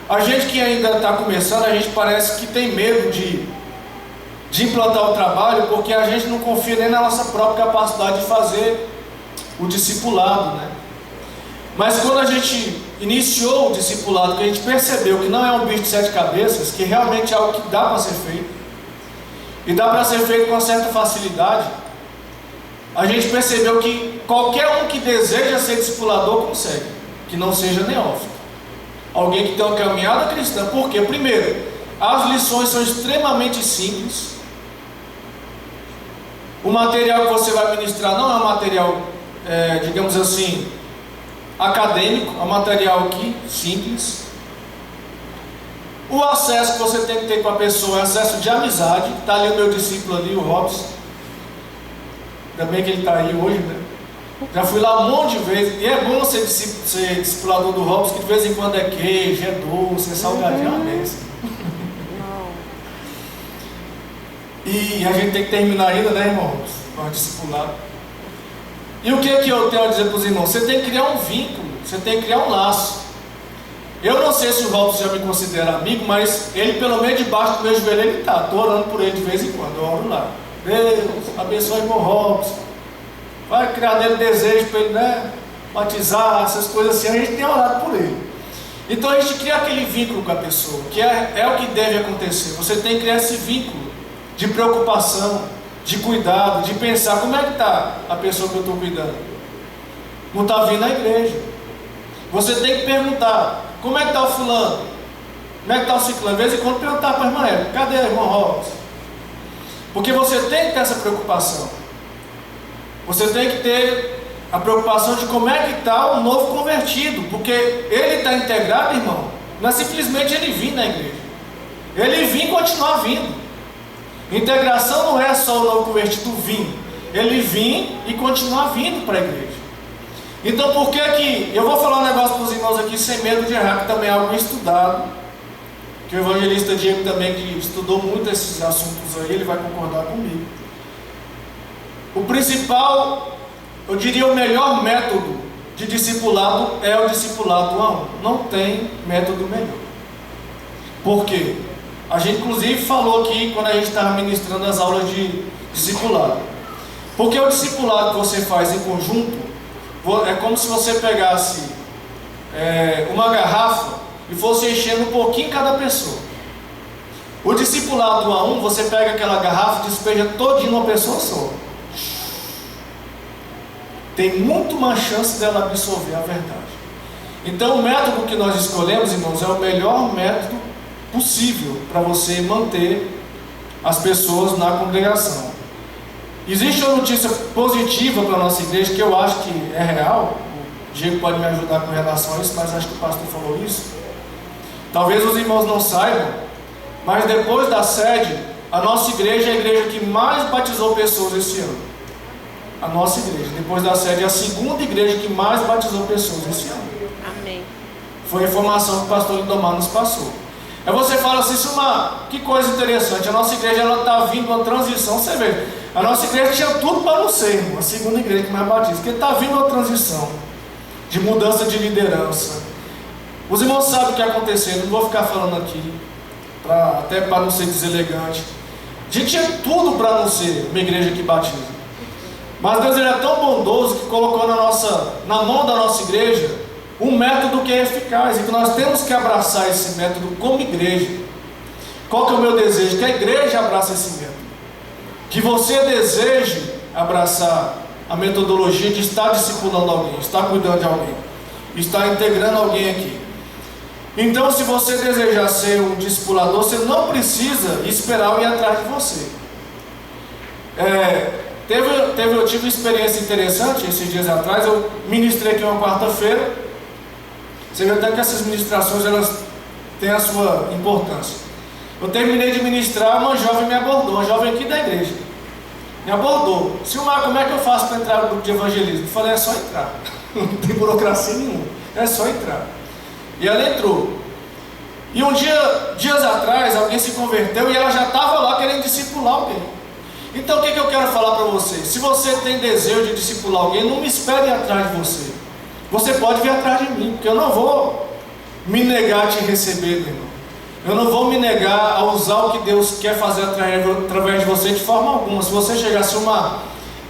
a gente que ainda está começando, a gente parece que tem medo de implantar o trabalho, porque a gente não confia nem na nossa própria capacidade de fazer o discipulado, né? Mas quando a gente iniciou o discipulado, que a gente percebeu que não é um bicho de 7 cabeças, que realmente é algo que dá para ser feito, e dá para ser feito com uma certa facilidade, a gente percebeu que qualquer um que deseja ser discipulador consegue, que não seja neófito, alguém que tem uma caminhada cristã. Por quê? Primeiro, as lições são extremamente simples, o material que você vai ministrar não é um material, digamos assim, acadêmico, é um material aqui, simples. O acesso que você tem que ter com a pessoa é acesso de amizade. Está ali o meu discípulo ali, o Robson. Ainda bem que ele está aí hoje, né? Já fui lá um monte de vezes. E é bom ser discipulador do Robson, que de vez em quando é queijo, é doce, é salgadinho, é uma bênção. E a gente tem que terminar ainda, né, irmãos? Para discipulado. E o que é que eu tenho a dizer para os irmãos? Você tem que criar um vínculo, você tem que criar um laço. Eu não sei se o Robson já me considera amigo, mas ele, pelo menos debaixo do meu joelho, ele está. Estou orando por ele de vez em quando, eu oro lá. Deus, abençoe o irmão Robson. Vai criar nele desejo para ele, né, batizar, essas coisas assim. A gente tem orado por ele. Então a gente cria aquele vínculo com a pessoa, que é o que deve acontecer. Você tem que criar esse vínculo de preocupação, de cuidado, de pensar como é que está a pessoa que eu estou cuidando. Não está vindo à igreja. Você tem que perguntar, como é que está o fulano? Como é que está o ciclano? De vez em quando perguntar para a irmã Érica, cadê a irmã Robson? Porque você tem que ter essa preocupação. Você tem que ter a preocupação de como é que está o novo convertido. Porque ele está integrado, irmão. Não é simplesmente ele vir na igreja. Ele vir e continuar vindo. Integração não é só o novo convertido vir, ele vir e continuar vindo para a igreja. Então por que que, eu vou falar um negócio para os irmãos aqui sem medo de errar, que também é algo estudado, que o evangelista Diego também, que estudou muito esses assuntos aí, ele vai concordar comigo. O principal, eu diria o melhor método de discipulado é o discipulado 1 a 1. Não tem método melhor. Por quê? A gente inclusive falou aqui quando a gente estava ministrando as aulas de discipulado. Porque o discipulado que você faz em conjunto é como se você pegasse uma garrafa e fosse enchendo um pouquinho cada pessoa. O discipulado 1 a 1, você pega aquela garrafa e despeja todinho uma pessoa só. Tem muito mais chance dela absorver a verdade. Então o método que nós escolhemos, irmãos, é o melhor método possível para você manter as pessoas na congregação. Existe uma notícia positiva para a nossa igreja, que eu acho que é real. O Diego pode me ajudar com relação a isso, mas acho que o pastor falou isso. Talvez os irmãos não saibam, mas depois da sede, a nossa igreja é a igreja que mais batizou pessoas esse ano. A nossa igreja, depois da sede, é a segunda igreja que mais batizou pessoas esse ano. Amém. Foi a informação que o pastor Lindomar nos passou. Aí você fala assim, que coisa interessante, a nossa igreja está vindo uma transição. Você vê, a nossa igreja tinha tudo para não ser, irmão, a segunda igreja que mais batiza, porque está vindo uma transição de mudança de liderança. Os irmãos sabem o que aconteceu, não vou ficar falando aqui, até para não ser deselegante. A gente tinha tudo para não ser uma igreja que batiza, mas Deus, ele é tão bondoso que colocou na mão da nossa igreja um método que é eficaz, e que nós temos que abraçar esse método como igreja. Qual que é o meu desejo? Que a igreja abrace esse método, que você deseje abraçar a metodologia de estar discipulando alguém, estar cuidando de alguém, estar integrando alguém aqui. Então, se você desejar ser um discipulador, você não precisa esperar alguém atrás de você. Eu tive uma experiência interessante esses dias atrás. Eu ministrei aqui uma quarta-feira. Você vê até que essas ministrações, elas têm a sua importância. Eu terminei de ministrar, uma jovem me abordou, uma jovem aqui da igreja. Me abordou. Silmar, como é que eu faço para entrar no grupo de evangelismo? Eu falei, é só entrar. Não tem burocracia nenhuma. É só entrar. E ela entrou. E dias atrás, alguém se converteu e ela já estava lá querendo discipular alguém. Então o que eu quero falar para você? Se você tem desejo de discipular alguém, não me espere atrás de você. Você pode vir atrás de mim, porque eu não vou me negar a te receber, meu irmão. Eu não vou me negar a usar o que Deus quer fazer através de você de forma alguma. Se você chegar assim,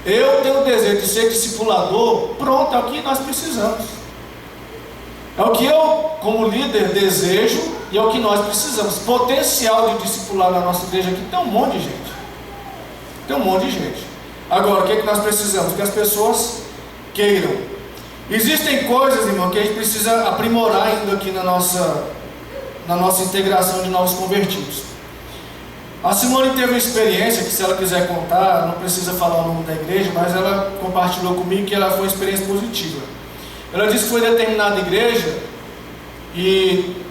eu tenho o desejo de ser discipulador, pronto, é o que nós precisamos. É o que eu, como líder, desejo e é o que nós precisamos. Potencial de discipular na nossa igreja aqui tem um monte de gente. Tem um monte de gente. Agora, o que é que nós precisamos? Que as pessoas queiram. Existem coisas, irmão, que a gente precisa aprimorar ainda aqui na nossa integração de novos convertidos. A Simone teve uma experiência que, se ela quiser contar, não precisa falar o nome da igreja, mas ela compartilhou comigo que ela foi uma experiência positiva. Ela disse que foi determinada igreja e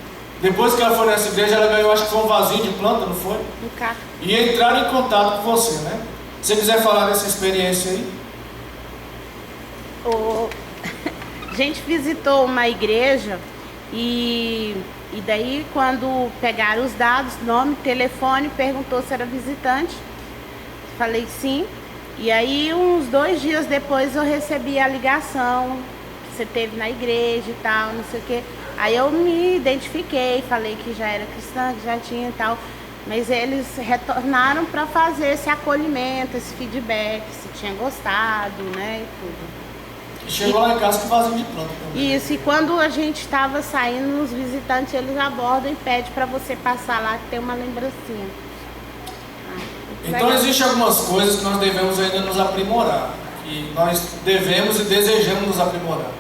depois que ela foi nessa igreja, ela ganhou, acho que foi um vasinho de planta, não foi? E entraram em contato com você, né? Se você quiser falar dessa experiência aí. A gente visitou uma igreja e daí quando pegaram os dados, nome, telefone, perguntou se era visitante. Falei sim. E aí uns 2 dias depois eu recebi a ligação que você teve na igreja e tal, não sei o quê. Aí eu me identifiquei, falei que já era cristã, que já tinha e tal. Mas eles retornaram para fazer esse acolhimento, esse feedback, se tinha gostado, né, e tudo. E chegou lá em casa com vasinho de planta também. Isso, e quando a gente estava saindo, os visitantes, eles abordam e pedem para você passar lá, que tem uma lembrancinha. Então existem algumas coisas que nós devemos ainda nos aprimorar. Que nós devemos e desejamos nos aprimorar.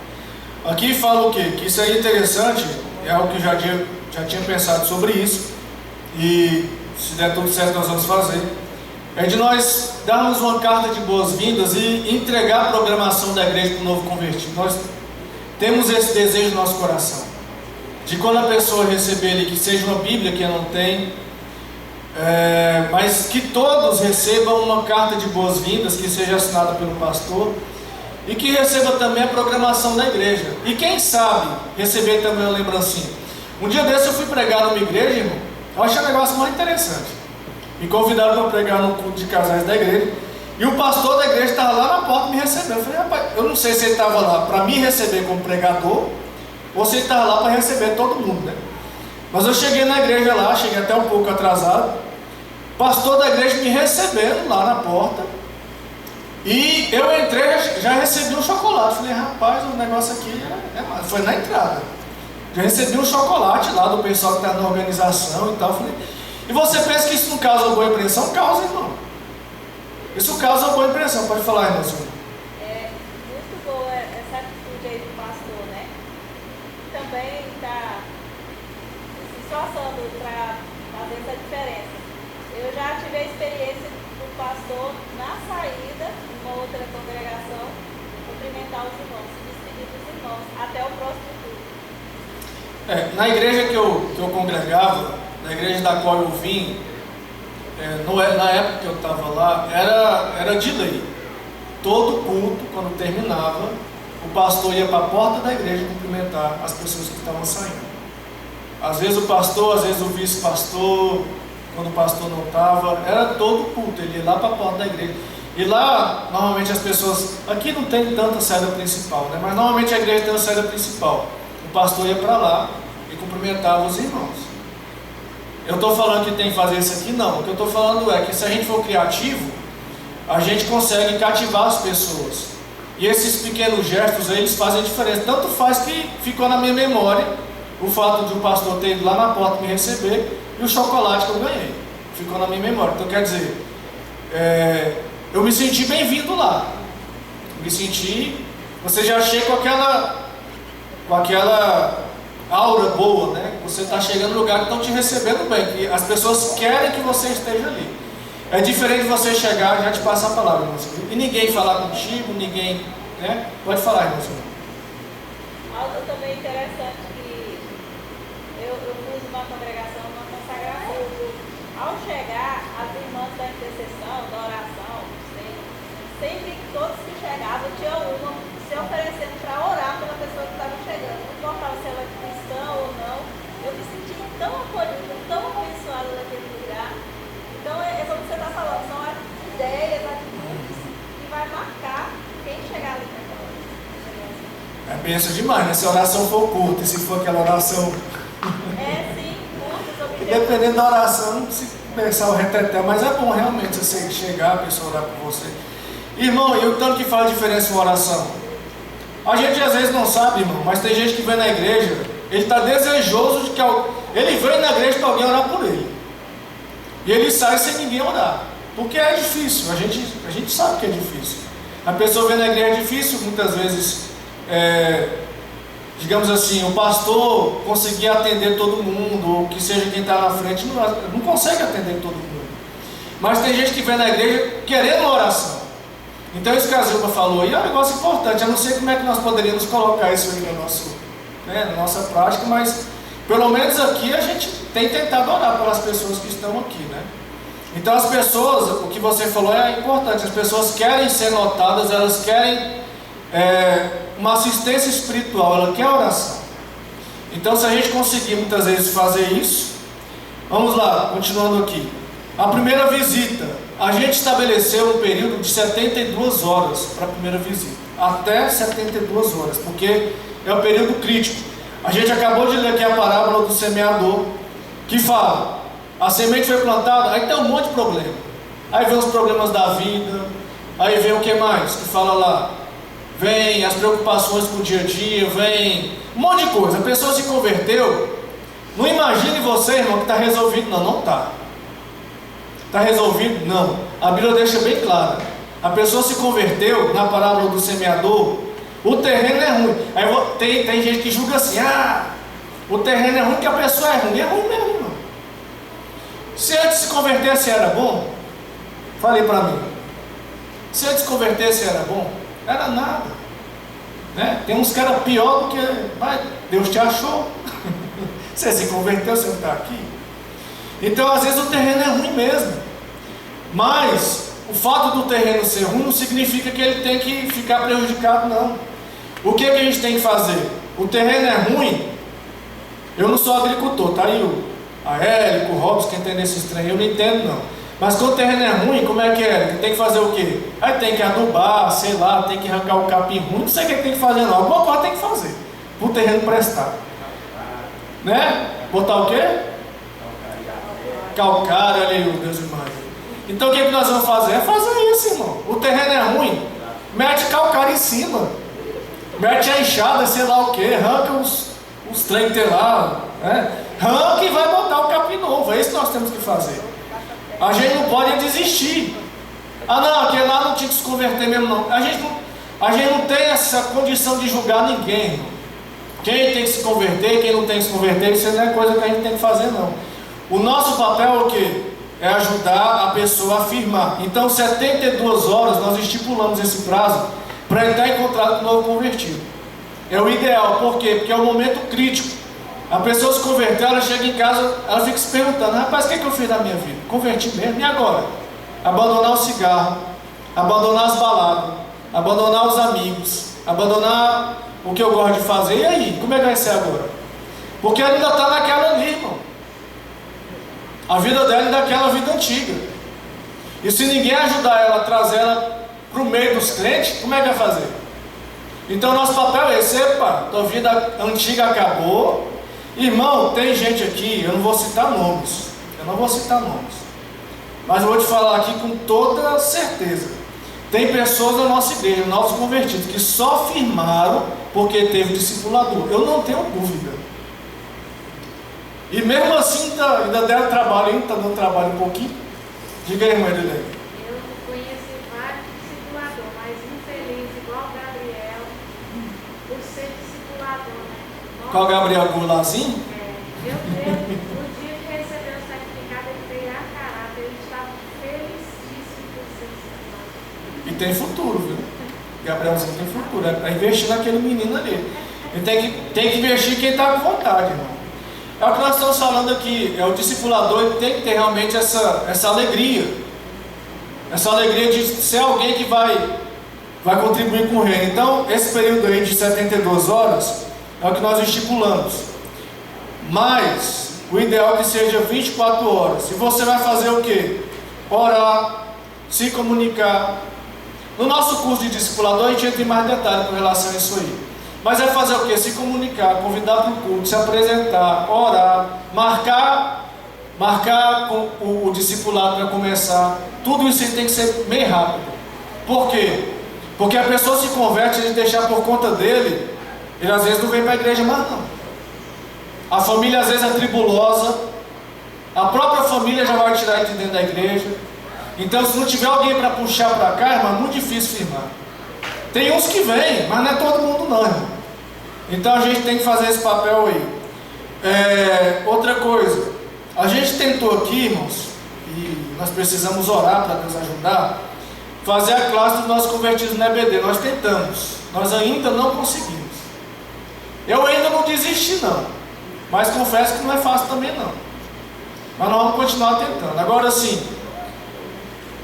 Aqui fala o quê? Que isso é interessante, é algo que eu já tinha pensado sobre isso. E se der tudo certo nós vamos fazer. É de nós darmos uma carta de boas-vindas e entregar a programação da igreja para o novo convertido. Nós temos esse desejo no nosso coração. De quando a pessoa receber ali, que seja uma Bíblia que não tem, mas que todos recebam uma carta de boas-vindas que seja assinada pelo pastor e que receba também a programação da igreja. E quem sabe receber também uma lembrancinha. Um dia desse eu fui pregar numa igreja, irmão. Eu achei um negócio muito interessante. Me convidaram para pregar no culto de casais da igreja. E o pastor da igreja estava lá na porta me recebendo. Eu falei, rapaz, eu não sei se ele estava lá para me receber como pregador ou se ele estava lá para receber todo mundo, né? Mas eu cheguei na igreja lá, cheguei até um pouco atrasado. O pastor da igreja me recebendo lá na porta. E eu entrei, já recebi um chocolate. Falei, rapaz, o negócio aqui foi na entrada. Já recebi um chocolate lá do pessoal que está na organização e tal. Falei, e você pensa que isso não causa boa impressão? Causa, irmão. Isso causa boa impressão. Pode falar, irmãozinho. É muito boa essa atitude aí do pastor, né? Também está se esforçando para fazer essa diferença. Eu já tive a experiência do pastor, na saída, em uma outra congregação, cumprimentar os irmãos, se despedir dos irmãos, até o próximo culto. Na igreja que eu congregava, na igreja da qual eu vim, na época que eu estava lá, era de lei. Todo culto, quando terminava, o pastor ia para a porta da igreja cumprimentar as pessoas que estavam saindo. Às vezes o pastor, às vezes o vice-pastor, quando o pastor não estava, era todo culto, ele ia lá para a porta da igreja. E lá, normalmente as pessoas, aqui não tem tanta saída principal, né? Mas normalmente a igreja tem uma saída principal. O pastor ia para lá e cumprimentava os irmãos. Eu estou falando que tem que fazer isso aqui? Não. O que eu estou falando é que se a gente for criativo, a gente consegue cativar as pessoas. E esses pequenos gestos aí, eles fazem diferença. Tanto faz que ficou na minha memória o fato de o pastor ter ido lá na porta me receber e o chocolate que eu ganhei. Ficou na minha memória. Então quer dizer, eu me senti bem-vindo lá. Me senti... Você já chega com aquela aura boa, né? Você está chegando no lugar que estão te recebendo bem, que as pessoas querem que você esteja ali. É diferente de você chegar e já te passar a palavra, irmãozinho. E ninguém falar contigo, ninguém, né? Pode falar, irmãozinho. Algo também interessante que eu fui numa congregação, numa consagração. Ao chegar, as irmãs da intercessão, da oração, sempre todos que chegavam, tinha uma se oferecendo para orar pela pessoa que estava chegando. Não importava se ela é cristã ou não. Eu me senti tão acolhida, tão abençoada naquele lugar. Então, é como você está falando, são ideias, atitudes que vai marcar quem chegar ali naquela hora. É bênção demais, né? Se a oração for curta e se for aquela oração... Sim, curta. Dependendo da oração, não precisa pensar o reteté, mas é bom realmente você chegar, a pessoa orar por você. Irmão, e o tanto que faz diferença uma oração? A gente às vezes não sabe, irmão, mas tem gente que vem na igreja, ele está desejoso de que ele vem na igreja para alguém orar por ele. E ele sai sem ninguém orar. Porque é difícil, a gente sabe que é difícil. A pessoa vem na igreja é difícil, muitas vezes, digamos assim, o pastor conseguir atender todo mundo, ou que seja quem está na frente, não consegue atender todo mundo. Mas tem gente que vem na igreja querendo oração. Então isso que a Zilba falou aí é um negócio importante. Eu não sei como é que nós poderíamos colocar isso aí na nossa prática, mas pelo menos aqui a gente tem tentado orar pelas pessoas que estão aqui, né? Então as pessoas, o que você falou é importante, as pessoas querem ser notadas, elas querem uma assistência espiritual, ela quer oração. Então se a gente conseguir muitas vezes fazer isso, vamos lá, continuando aqui. A primeira visita, a gente estabeleceu um período de 72 horas para a primeira visita, até 72 horas, porque é o período crítico. A gente acabou de ler aqui a parábola do semeador, que fala, a semente foi plantada, aí tem um monte de problema. Aí vem os problemas da vida, aí vem o que mais que fala lá? Vem as preocupações com o dia a dia, vem um monte de coisa. A pessoa se converteu, não imagine você, irmão, que está resolvido. Não está. Está resolvido? Não. A Bíblia deixa bem claro. A pessoa se converteu na parábola do semeador, o terreno é ruim. Aí tem gente que julga assim, o terreno é ruim que a pessoa é ruim. É ruim mesmo, irmão. Se antes se convertesse era bom, falei para mim. Se antes se convertesse era bom, era nada, né? Tem uns que era pior do que, Deus te achou. Você se converteu, você não está aqui. Então às vezes o terreno é ruim mesmo, mas o fato do terreno ser ruim não significa que ele tem que ficar prejudicado, não. O que a gente tem que fazer? O terreno é ruim. Eu não sou agricultor, tá aí a Érico, o Robson, que entende esses trem, eu não entendo não. Mas quando o terreno é ruim, como é que é? Tem que fazer o quê? Aí tem que adubar, sei lá, tem que arrancar o capim ruim, não sei o que tem que fazer não. Alguma coisa tem que fazer, para o terreno prestar. Né? Botar o quê? Calcário, olha aí o Deus mais. Então o que nós vamos fazer? É fazer isso, irmão. O terreno é ruim, mete calcário em cima, mete a enxada, sei lá o que, arranca os trem que tem lá, né? Arranca e vai botar o capim novo. É isso que nós temos que fazer. A gente não pode desistir. Não, aquele lá não tinha que se converter mesmo não. A gente não tem essa condição de julgar ninguém, irmão. Quem tem que se converter, quem não tem que se converter, isso não é coisa que a gente tem que fazer não. O nosso papel é o quê? É ajudar a pessoa a firmar. Então 72 horas nós estipulamos esse prazo para entrar em contato com o novo convertido. É o ideal, por quê? Porque é o momento crítico. A pessoa se converteu, ela chega em casa, ela fica se perguntando, rapaz, o que eu fiz na minha vida? Converti mesmo, e agora? Abandonar o cigarro, abandonar as baladas, abandonar os amigos, abandonar o que eu gosto de fazer, e aí? Como é que vai ser agora? Porque ela ainda está naquela ali, irmão. A vida dela ainda é aquela vida antiga. E se ninguém ajudar ela, trazer ela para o meio dos crentes, como é que vai fazer? Então nosso papel é esse, tua vida antiga acabou. Irmão, tem gente aqui, eu não vou citar nomes, mas eu vou te falar aqui com toda certeza. Tem pessoas na nossa igreja, novos convertidos, que só firmaram porque teve discipulador. Eu não tenho dúvida. E mesmo assim ainda deram trabalho, está dando trabalho um pouquinho. Diga aí, irmã Edilene. Eu conheci vários discipuladores, mas infeliz, igual o Gabriel, por ser discipulador, né? Qual Gabriel Goulazinho? Meu Deus, no dia que recebeu o certificado, ele veio a caráter, ele estava felicíssimo por ser discipulador. E tem futuro, viu? Gabrielzinho tem futuro, é para investir naquele menino ali. Ele tem que investir quem está com vontade, irmão. É o que nós estamos falando aqui, o discipulador ele tem que ter realmente essa alegria. Essa alegria de ser alguém que vai contribuir com o reino. Então, esse período aí de 72 horas é o que nós estipulamos. Mas, o ideal é que seja 24 horas. E você vai fazer o quê? Orar, se comunicar. No nosso curso de discipulador, a gente entra em mais detalhes com relação a isso aí. Mas é fazer o quê? Se comunicar, convidar para o culto, se apresentar, orar, marcar com o discipulado para começar. Tudo isso tem que ser bem rápido. Por quê? Porque a pessoa se converte, ele deixar por conta dele, ele às vezes não vem para a igreja mais não. A família às vezes é tribulosa, a própria família já vai tirar ele de dentro da igreja. Então se não tiver alguém para puxar para cá, irmão, é muito difícil firmar. Tem uns que vêm, mas não é todo mundo não, irmão. Então a gente tem que fazer esse papel aí. Outra coisa, a gente tentou aqui, irmãos, e nós precisamos orar para Deus ajudar, fazer a classe dos nossos convertidos no EBD. Nós tentamos, nós ainda não conseguimos. Eu ainda não desisti não, mas confesso que não é fácil também não. Mas nós vamos continuar tentando. Agora sim,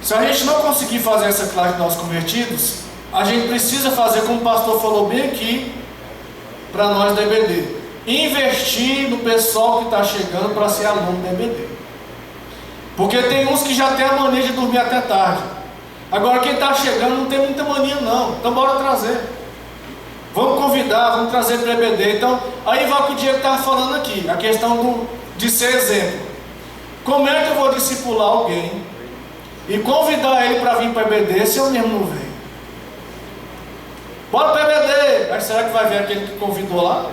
se a gente não conseguir fazer essa classe dos nossos convertidos, a gente precisa fazer, como o pastor falou bem aqui, para nós da EBD, investir no pessoal que está chegando para ser aluno da EBD. Porque tem uns que já tem a mania de dormir até tarde. Agora quem está chegando não tem muita mania não, então bora trazer. Vamos convidar, vamos trazer para a EBD. Então, aí vai o que o Diego estava falando aqui, a questão de ser exemplo. Como é que eu vou discipular alguém e convidar ele para vir para a EBD se eu mesmo não venho? Bora para a EBD! Mas será que vai ver aquele que convidou lá?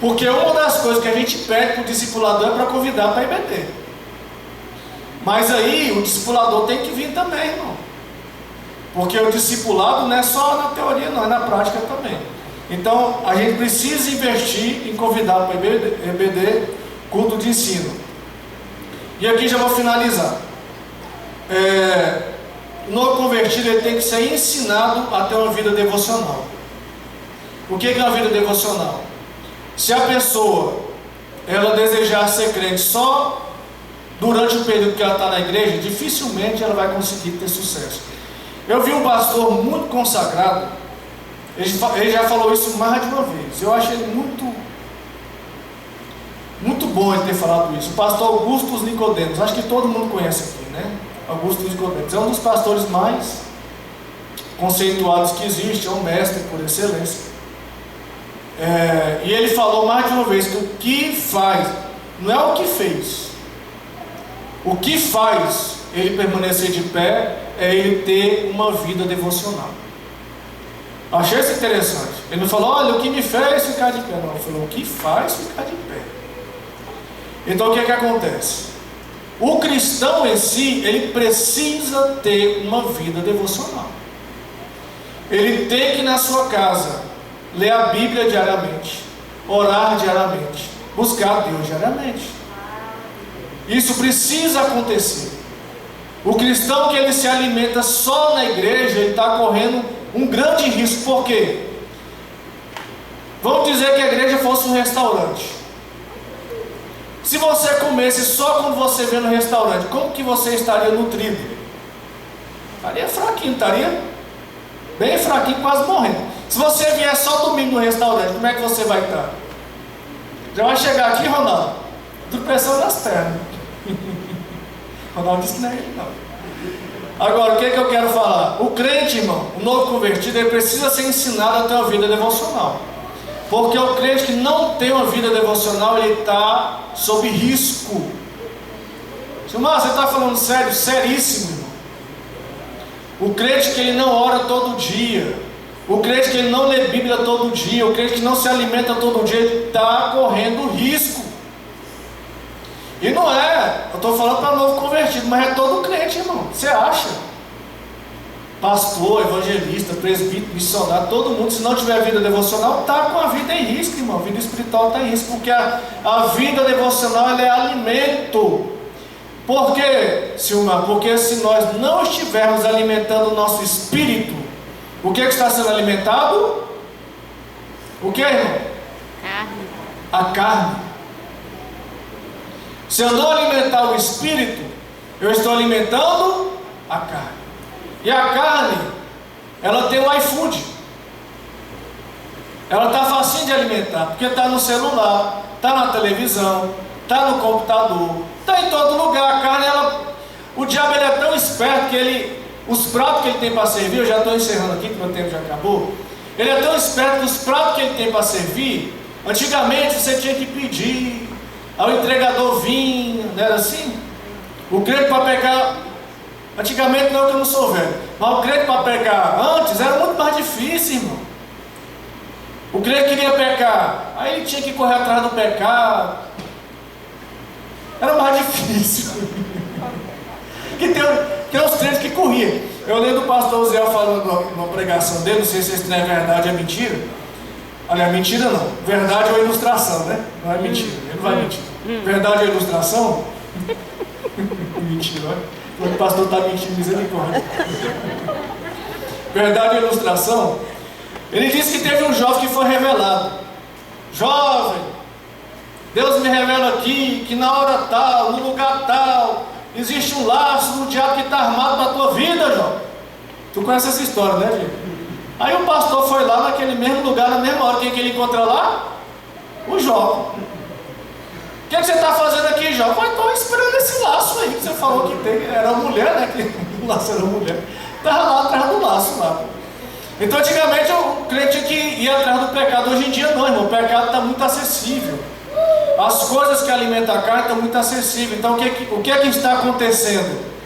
Porque uma das coisas que a gente pede para o discipulador é para convidar para a EBD. Mas aí o discipulador tem que vir também, irmão. Porque o discipulado não é só na teoria, não, é na prática também. Então a gente precisa investir em convidar para a EBD, culto de ensino. E aqui já vou finalizar. O novo convertido ele tem que ser ensinado a ter uma vida devocional. O que é uma vida devocional? Se a pessoa ela desejar ser crente só durante o período que ela está na igreja, dificilmente ela vai conseguir ter sucesso. Eu vi um pastor muito consagrado, ele já falou isso mais de uma vez. Eu achei muito bom ele ter falado isso. O pastor Augusto Nicodemos, acho que todo mundo conhece aqui, né? Augusto Nicodemos é um dos pastores mais conceituados que existe, é um mestre por excelência. E ele falou mais de uma vez que o que faz, não é o que fez, o que faz ele permanecer de pé é ele ter uma vida devocional. Achei isso interessante. Ele não falou, olha, o que me fez ficar de pé, não, ele falou, o que faz ficar de pé. Então o que é que acontece? O cristão em si, ele precisa ter uma vida devocional. Ele tem que ir na sua casa ler a Bíblia diariamente, orar diariamente, buscar Deus diariamente. Isso precisa acontecer. O cristão que ele se alimenta só na igreja, ele está correndo um grande risco. Por quê? Vamos dizer que a igreja fosse um restaurante. Se você comesse só quando você vê no restaurante, como que você estaria nutrido? Estaria fraquinho, estaria bem fraquinho, quase morrendo. Se você vier só domingo no restaurante, como é que você vai estar? Já vai chegar aqui, Ronaldo, tropeçando nas pernas. Ronaldo disse que não é ele, não. Agora, o que é que eu quero falar? O crente, irmão, o novo convertido, ele precisa ser ensinado a ter uma vida devocional. Porque o crente que não tem uma vida devocional, ele está sob risco. Irmão, você está falando sério? Seríssimo, irmão. O crente que ele não ora todo dia, o crente que ele não lê Bíblia todo dia, o crente que não se alimenta todo dia, ele está correndo risco. E não é, eu estou falando para novo convertido, mas é todo crente, irmão. Você acha? Pastor, evangelista, presbítero, missionário, todo mundo, se não tiver vida devocional, está com a vida em risco, irmão. A vida espiritual está em risco, porque a vida devocional ela é alimento. Por quê, Silmar? Porque se nós não estivermos alimentando o nosso espírito, o que está sendo alimentado? O que, irmão? Carne. A carne. Se eu não alimentar o espírito, eu estou alimentando a carne. E a carne, ela tem o iFood. Ela está facinho de alimentar, porque está no celular, está na televisão, está no computador, está em todo lugar. A carne, o diabo ele é tão esperto que os pratos que ele tem para servir, eu já estou encerrando aqui, que meu tempo já acabou. Ele é tão esperto que os pratos que ele tem para servir, antigamente você tinha que pedir, ao entregador vinha, não era assim? O crente para pegar Antigamente não, que eu não sou velho. Mas o crente para pecar antes era muito mais difícil, irmão. O crente queria pecar, aí ele tinha que correr atrás do pecado. Era mais difícil. Que tem uns crentes que corriam. Eu lembro do pastor Zé falando numa pregação dele, não sei se esse não é verdade ou é mentira. Aliás, mentira não. Verdade ou ilustração, né? Não é mentira, ele não vai mentir. Verdade ou ilustração? Mentira, olha. O pastor está mentindo, misericórdia. Verdade ou ilustração? Ele disse que teve um jovem que foi revelado. Jovem, Deus me revela aqui que na hora tal, no lugar tal, existe um laço do diabo que está armado para a tua vida, jovem. Tu conhece essa história, né, gente? Aí o pastor foi lá naquele mesmo lugar, na mesma hora. Quem que ele encontra lá? O jovem. O que você está fazendo aqui, jovem? Eu estou esperando esse laço aí que você falou que tem. Era uma mulher, né? Que o laço era uma mulher. Estava lá atrás do laço lá. Então antigamente o crente tinha que ir atrás do pecado. Hoje em dia não, irmão. O pecado está muito acessível. As coisas que alimentam a carne estão muito acessíveis. Então o que é que está acontecendo?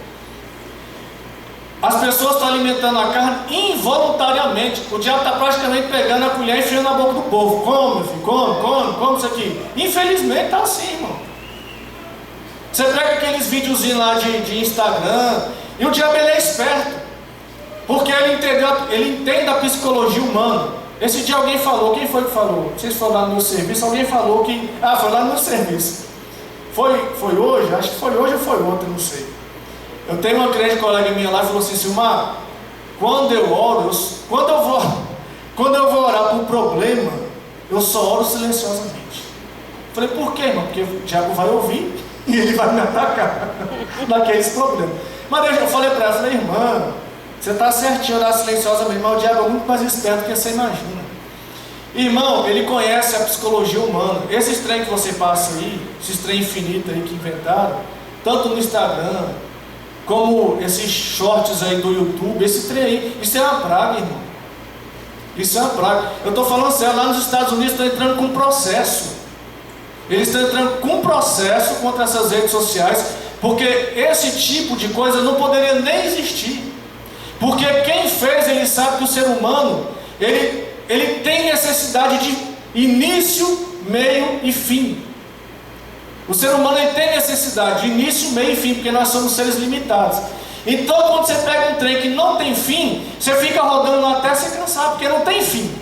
As pessoas estão alimentando a carne involuntariamente. O diabo está praticamente pegando a colher e enfiando na boca do povo. Come, filho, come isso aqui. Infelizmente está assim, irmão. Você pega aqueles videozinhos lá de Instagram, e o diabo ele é esperto, porque ele entende a psicologia humana. Esse dia alguém falou, quem foi que falou? Não sei se foi lá no meu serviço, alguém falou que... foi lá no meu serviço. Foi hoje? Acho que foi hoje ou foi ontem, não sei. Eu tenho uma crente colega minha lá e falou assim: Silmar, quando eu oro, quando eu vou orar por problema, eu só oro silenciosamente. Falei, por quê, irmão? Porque o diabo vai ouvir e ele vai me atacar naqueles problemas. Mas eu falei para ela, falei, irmã, você está certinho orar silenciosamente, mas o diabo é muito mais esperto do que você imagina. Irmão, ele conhece a psicologia humana. Esses trem que você passa aí, esses trem infinito aí que inventaram, tanto no Instagram, como esses shorts aí do YouTube, esse trem aí, isso é uma praga, irmão. Isso é uma praga. Eu estou falando sério, lá nos Estados Unidos estão entrando com processo. Eles estão entrando com processo contra essas redes sociais, porque esse tipo de coisa não poderia nem existir. Porque quem fez, ele sabe que o ser humano, ele tem necessidade de início, meio e fim. O ser humano ele tem necessidade de início, meio e fim, porque nós somos seres limitados. Então quando você pega um trem que não tem fim, você fica rodando até se cansar, porque não tem fim.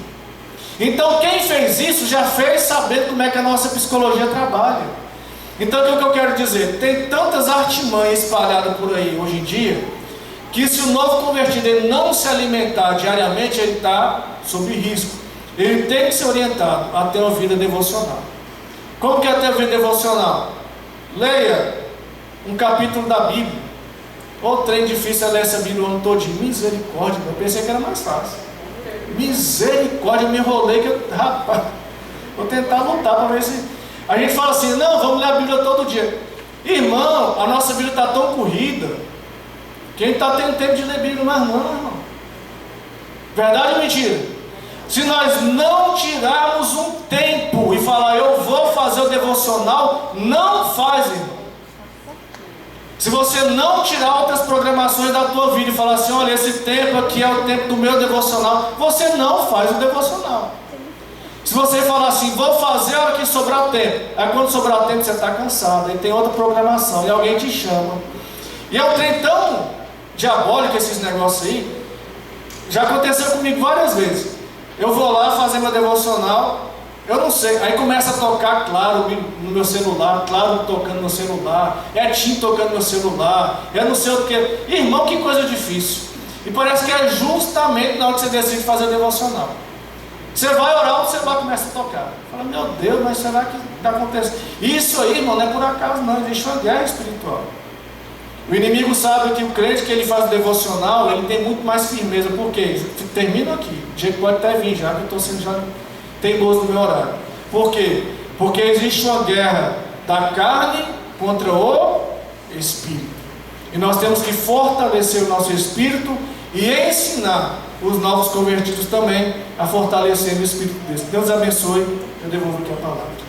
Então quem fez isso já fez sabendo como é que a nossa psicologia trabalha. Então o que eu quero dizer? Tem tantas artimanhas espalhadas por aí hoje em dia, que se o novo convertido ele não se alimentar diariamente, ele está sob risco. Ele tem que ser orientado a ter uma vida devocional. Como que é ter uma vida devocional? Leia um capítulo da Bíblia. Ô trem difícil é ler essa Bíblia o ano todinho. Misericórdia, eu pensei que era mais fácil. Misericórdia, eu me enrolei que rapaz, vou tentar voltar para ver se... A gente fala assim, não, vamos ler a Bíblia todo dia. Irmão, a nossa Bíblia está tão corrida que a gente está tendo tempo de ler Bíblia mais não, irmão. Verdade ou mentira? Se nós não tirarmos um tempo e falar, eu vou fazer o devocional, não faz, irmão. Se você não tirar outras programações da tua vida e falar assim, olha, esse tempo aqui é o tempo do meu devocional, você não faz o devocional. Se você falar assim, vou fazer a hora que sobrar tempo, aí quando sobrar tempo você está cansado, aí tem outra programação, e alguém te chama. E é um trem tão diabólico esses negócios aí, já aconteceu comigo várias vezes. Eu vou lá fazer meu devocional, eu não sei, aí começa a tocar, claro, no meu celular, claro, tocando no meu celular, é Tim tocando no meu celular, é não sei o que. Irmão, que coisa difícil. E parece que é justamente na hora que você decide fazer o devocional. Você vai orar, o celular começa a tocar. Fala, meu Deus, mas será que está acontecendo? Isso aí, irmão, não é por acaso não, existe uma guerra espiritual. O inimigo sabe que o crente que ele faz o devocional, ele tem muito mais firmeza. Por quê? Termino aqui. O jeito pode até vir já, que eu estou sendo já teimoso no meu horário. Por quê? Porque existe uma guerra da carne contra o espírito. E nós temos que fortalecer o nosso espírito e ensinar os novos convertidos também a fortalecer o espírito deles. Deus abençoe. Eu devolvo aqui a palavra.